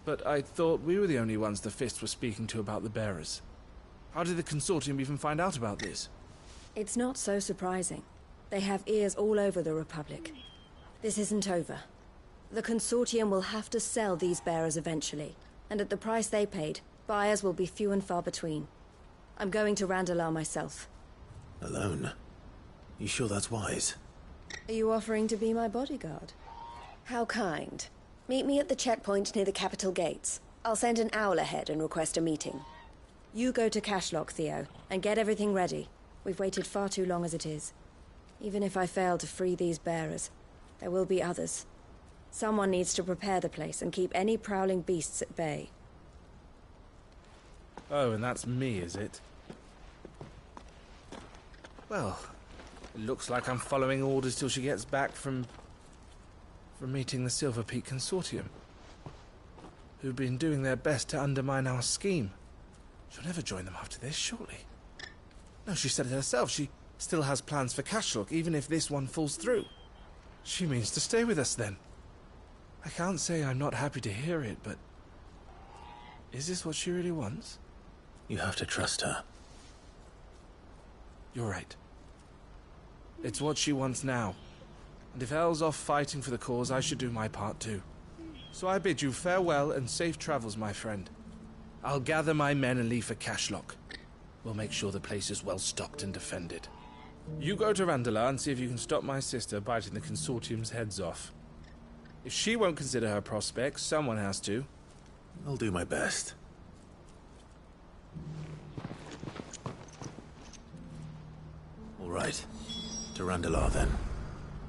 But I thought we were the only ones the Fist were speaking to about the bearers. How did the Consortium even find out about this? It's not so surprising. They have ears all over the Republic. This isn't over. The Consortium will have to sell these bearers eventually, and at the price they paid, buyers will be few and far between. I'm going to Randalar myself. Alone? You sure that's wise? Are you offering to be my bodyguard? How kind. Meet me at the checkpoint near the capital gates. I'll send an owl ahead and request a meeting. You go to Cashlock, Theo, and get everything ready. We've waited far too long as it is. Even if I fail to free these bearers, there will be others. Someone needs to prepare the place and keep any prowling beasts at bay. Oh, and that's me, is it? Well, it looks like I'm following orders till she gets back from meeting the Silver Peak Consortium, who've been doing their best to undermine our scheme. She'll never join them after this, surely. No, she said it herself. She still has plans for Cashlock, even if this one falls through. She means to stay with us, then. I can't say I'm not happy to hear it, but... is this what she really wants? You have to trust her. You're right. It's what she wants now. And if Elle's off fighting for the cause, I should do my part too. So I bid you farewell and safe travels, my friend. I'll gather my men and leave for Cashlock. We'll make sure the place is well stocked and defended. You go to Randalar and see if you can stop my sister biting the Consortium's heads off. If she won't consider her prospects, someone has to. I'll do my best. All right. To Randalar, then.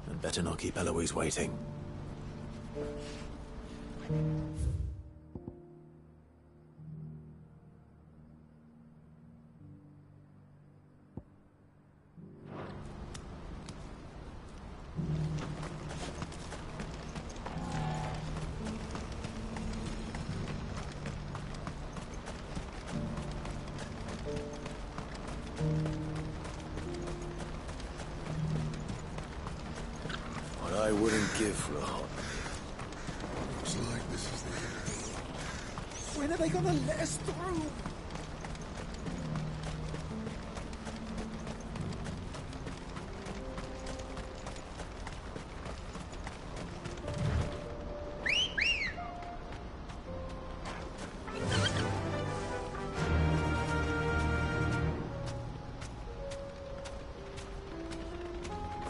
And better not keep Eloise waiting. I wouldn't give for a hot. Looks like this is the end. When are they gonna let us through?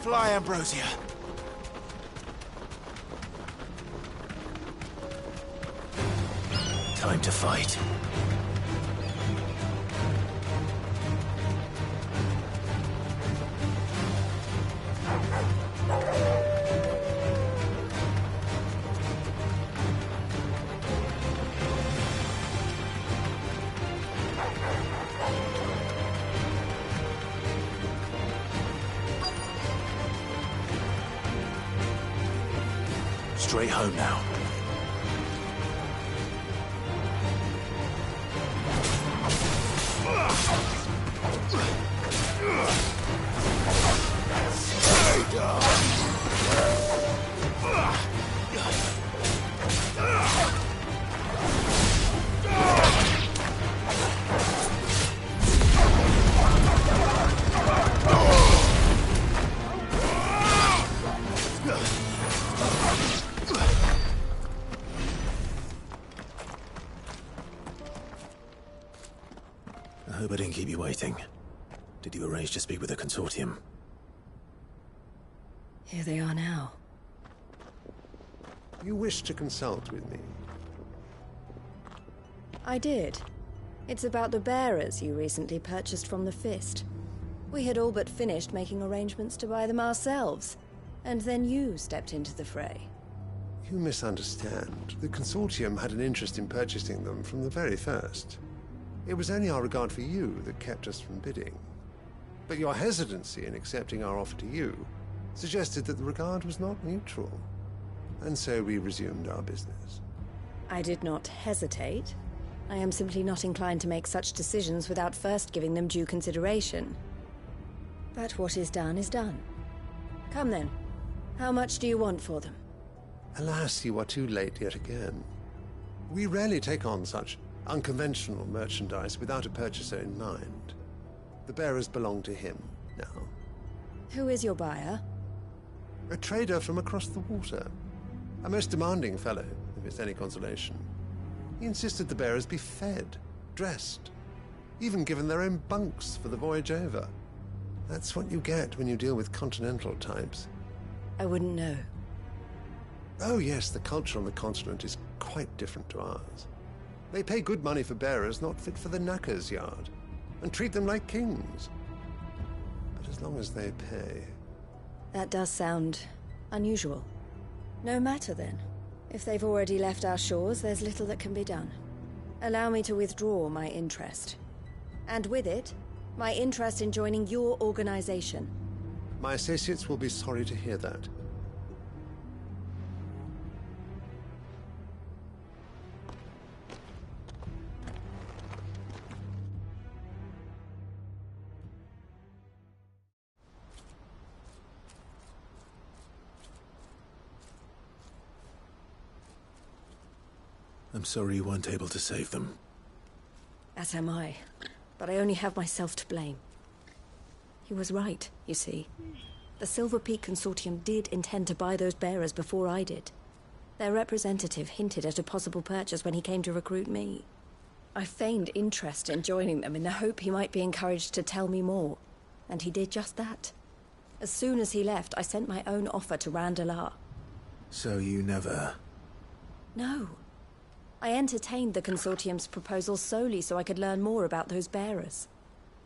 Fly, Ambrosia! Time to fight. Straight home now. I hope I didn't keep you waiting. Did you arrange to speak with the consortium? Here they are now. You wish to consult with me? I did. It's about the bearers you recently purchased from the Fist. We had all but finished making arrangements to buy them ourselves, and then you stepped into the fray. You misunderstand. The consortium had an interest in purchasing them from the very first. It was only our regard for you that kept us from bidding. But your hesitancy in accepting our offer to you suggested that the regard was not mutual. And so we resumed our business. I did not hesitate. I am simply not inclined to make such decisions without first giving them due consideration. But what is done is done. Come then. How much do you want for them? Alas, you are too late yet again. We rarely take on such unconventional merchandise without a purchaser in mind. The bearers belong to him now. Who is your buyer? A trader from across the water. A most demanding fellow, if it's any consolation. He insisted the bearers be fed, dressed, even given their own bunks for the voyage over. That's what you get when you deal with continental types. I wouldn't know. Oh yes, the culture on the continent is quite different to ours. They pay good money for bearers not fit for the knacker's yard, and treat them like kings. But as long as they pay... That does sound unusual. No matter then. If they've already left our shores, there's little that can be done. Allow me to withdraw my interest. And with it, my interest in joining your organization. My associates will be sorry to hear that. I'm sorry you weren't able to save them. As am I. But I only have myself to blame. He was right, you see. The Silver Peak Consortium did intend to buy those bearers before I did. Their representative hinted at a possible purchase when he came to recruit me. I feigned interest in joining them in the hope he might be encouraged to tell me more. And he did just that. As soon as he left, I sent my own offer to Randalar. So you never... No. I entertained the Consortium's proposal solely so I could learn more about those bearers.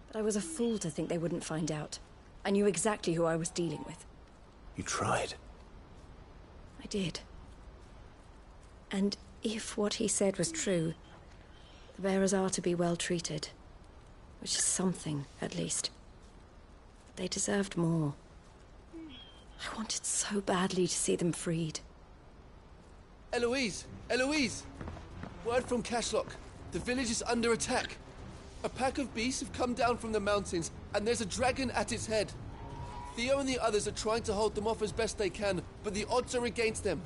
But I was a fool to think they wouldn't find out. I knew exactly who I was dealing with. You tried. I did. And if what he said was true, the bearers are to be well treated. Which is something, at least. But they deserved more. I wanted so badly to see them freed. Eloise! Eloise! Word from Cashlock. The village is under attack. A pack of beasts have come down from the mountains, and there's a dragon at its head. Theo and the others are trying to hold them off as best they can, but the odds are against them.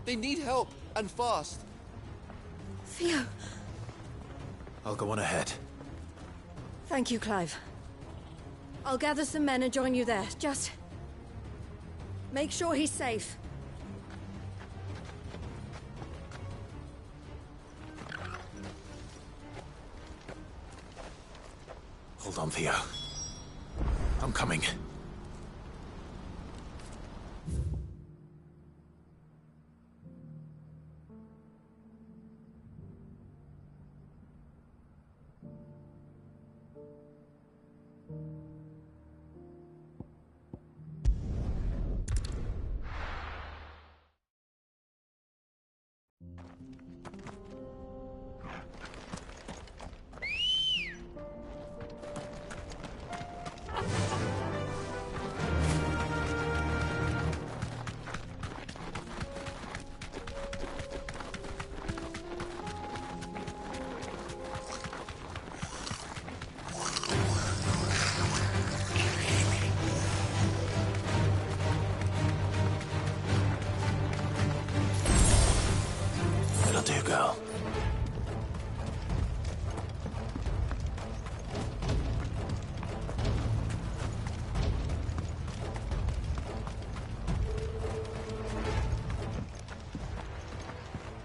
They need help, and fast. Theo! I'll go on ahead. Thank you, Clive. I'll gather some men and join you there. Just... make sure he's safe. Hold on, Theo. I'm coming.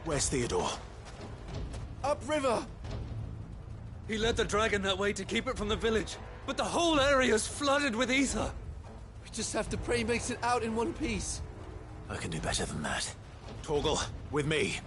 Where's Theodore? Upriver! He led the dragon that way to keep it from the village, but the whole area's flooded with ether. We just have to pray he makes it out in one piece. I can do better than that. Torgal, with me.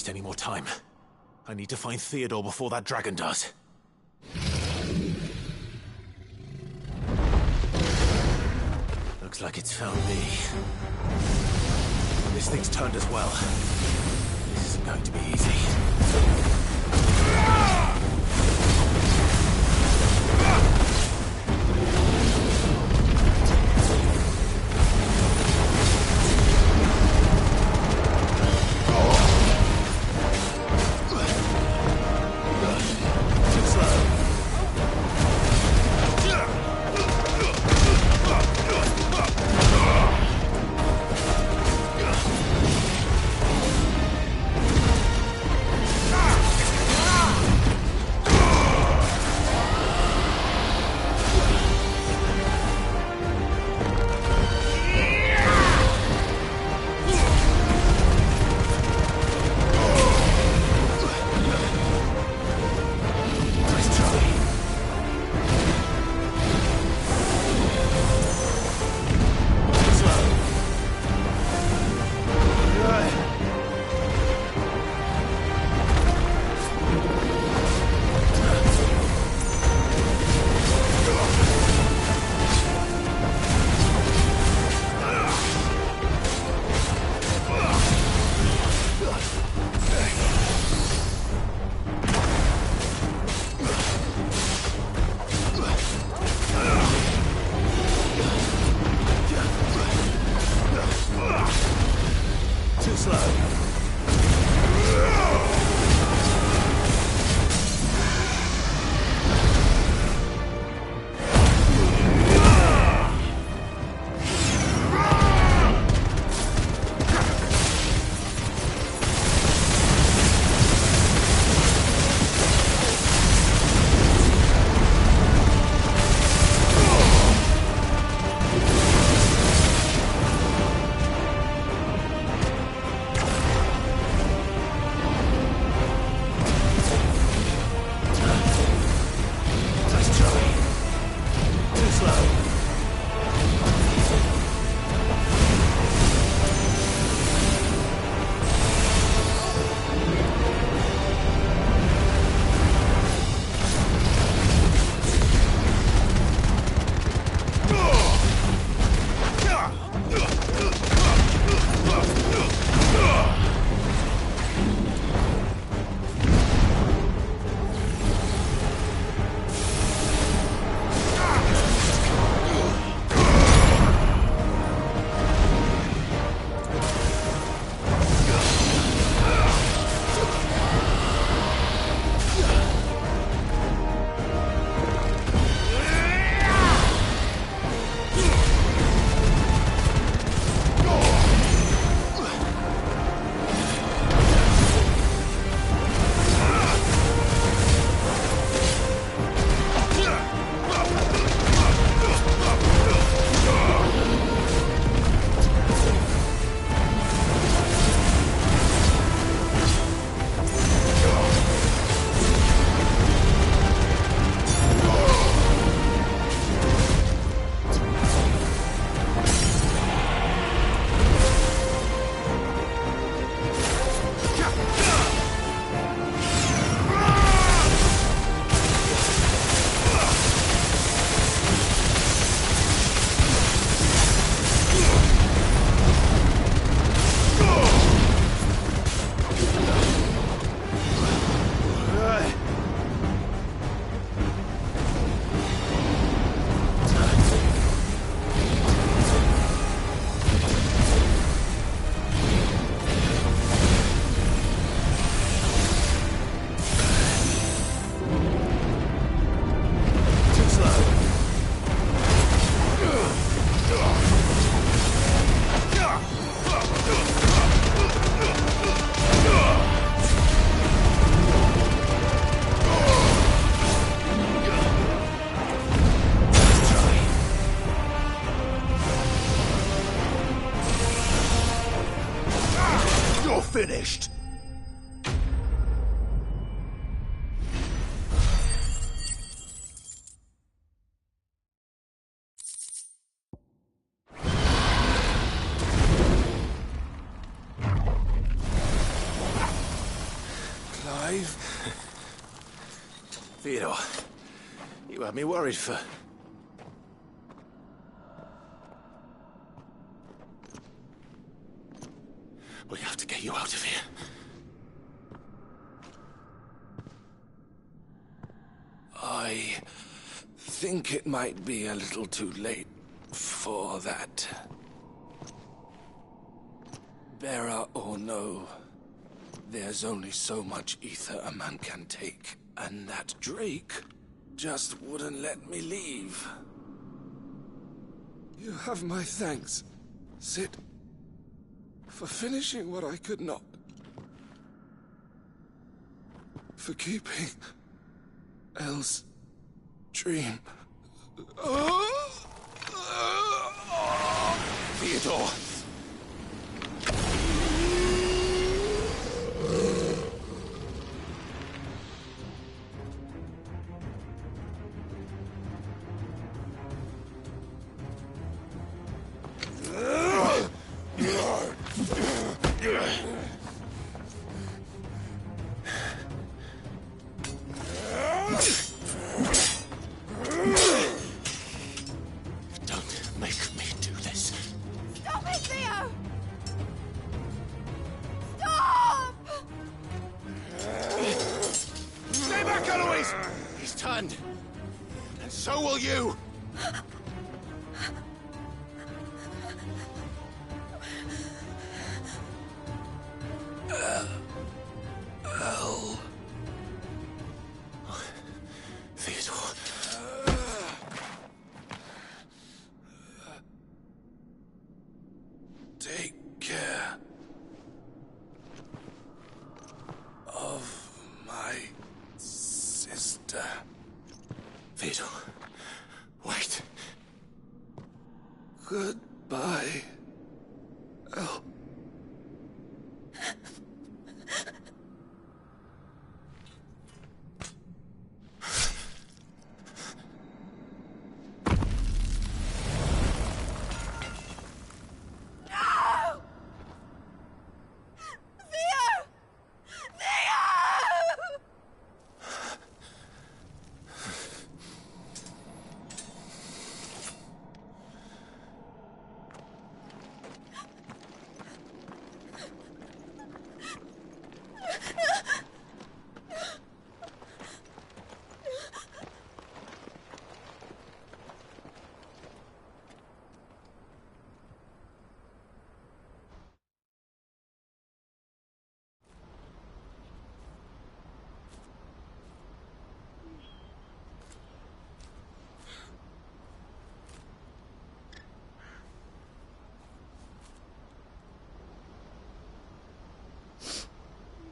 Any more time. I need to find Theodore before that dragon does. Looks like it's found me. This thing's turned as well. This isn't going to be easy. Theodore, you had me worried for... We have to get you out of here. I think it might be a little too late for that. Bearer or no, there's only so much ether a man can take, and that Drake just wouldn't let me leave. You have my thanks, Sid, for finishing what I could not. For keeping Elle's dream. Theodore! Don't make me do this. Stop it, Theo! Stop! Stay back, Eloise! He's turned. And so will you! Elle. Theodore. Take care of my sister. Theodore, wait. Goodbye, Elle.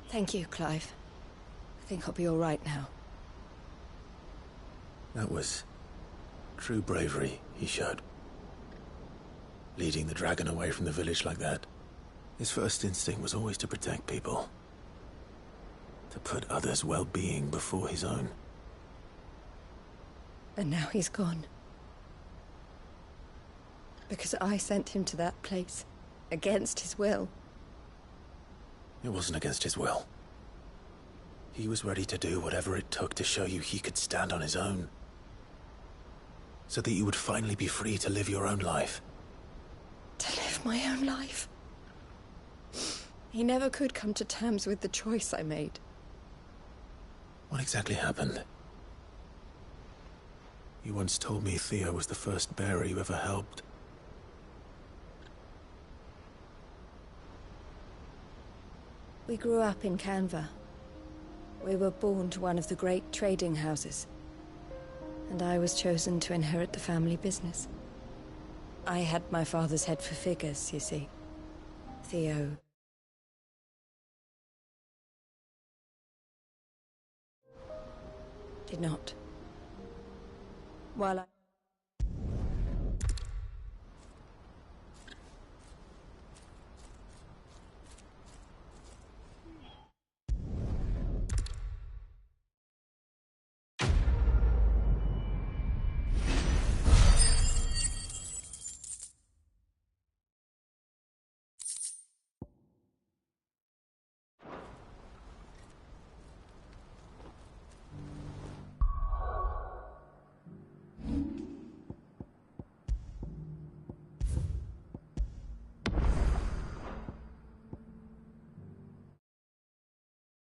Thank you, Clive. I think I'll be all right now. That was true bravery he showed. Leading the dragon away from the village like that. His first instinct was always to protect people. To put others' well-being before his own. And now he's gone. Because I sent him to that place. Against his will. It wasn't against his will. He was ready to do whatever it took to show you he could stand on his own. So that you would finally be free to live your own life. To live my own life? He never could come to terms with the choice I made. What exactly happened? You once told me Theo was the first bearer you ever helped. We grew up in Canva. We were born to one of the great trading houses. And I was chosen to inherit the family business. I had my father's head for figures, you see. Theo did not. While I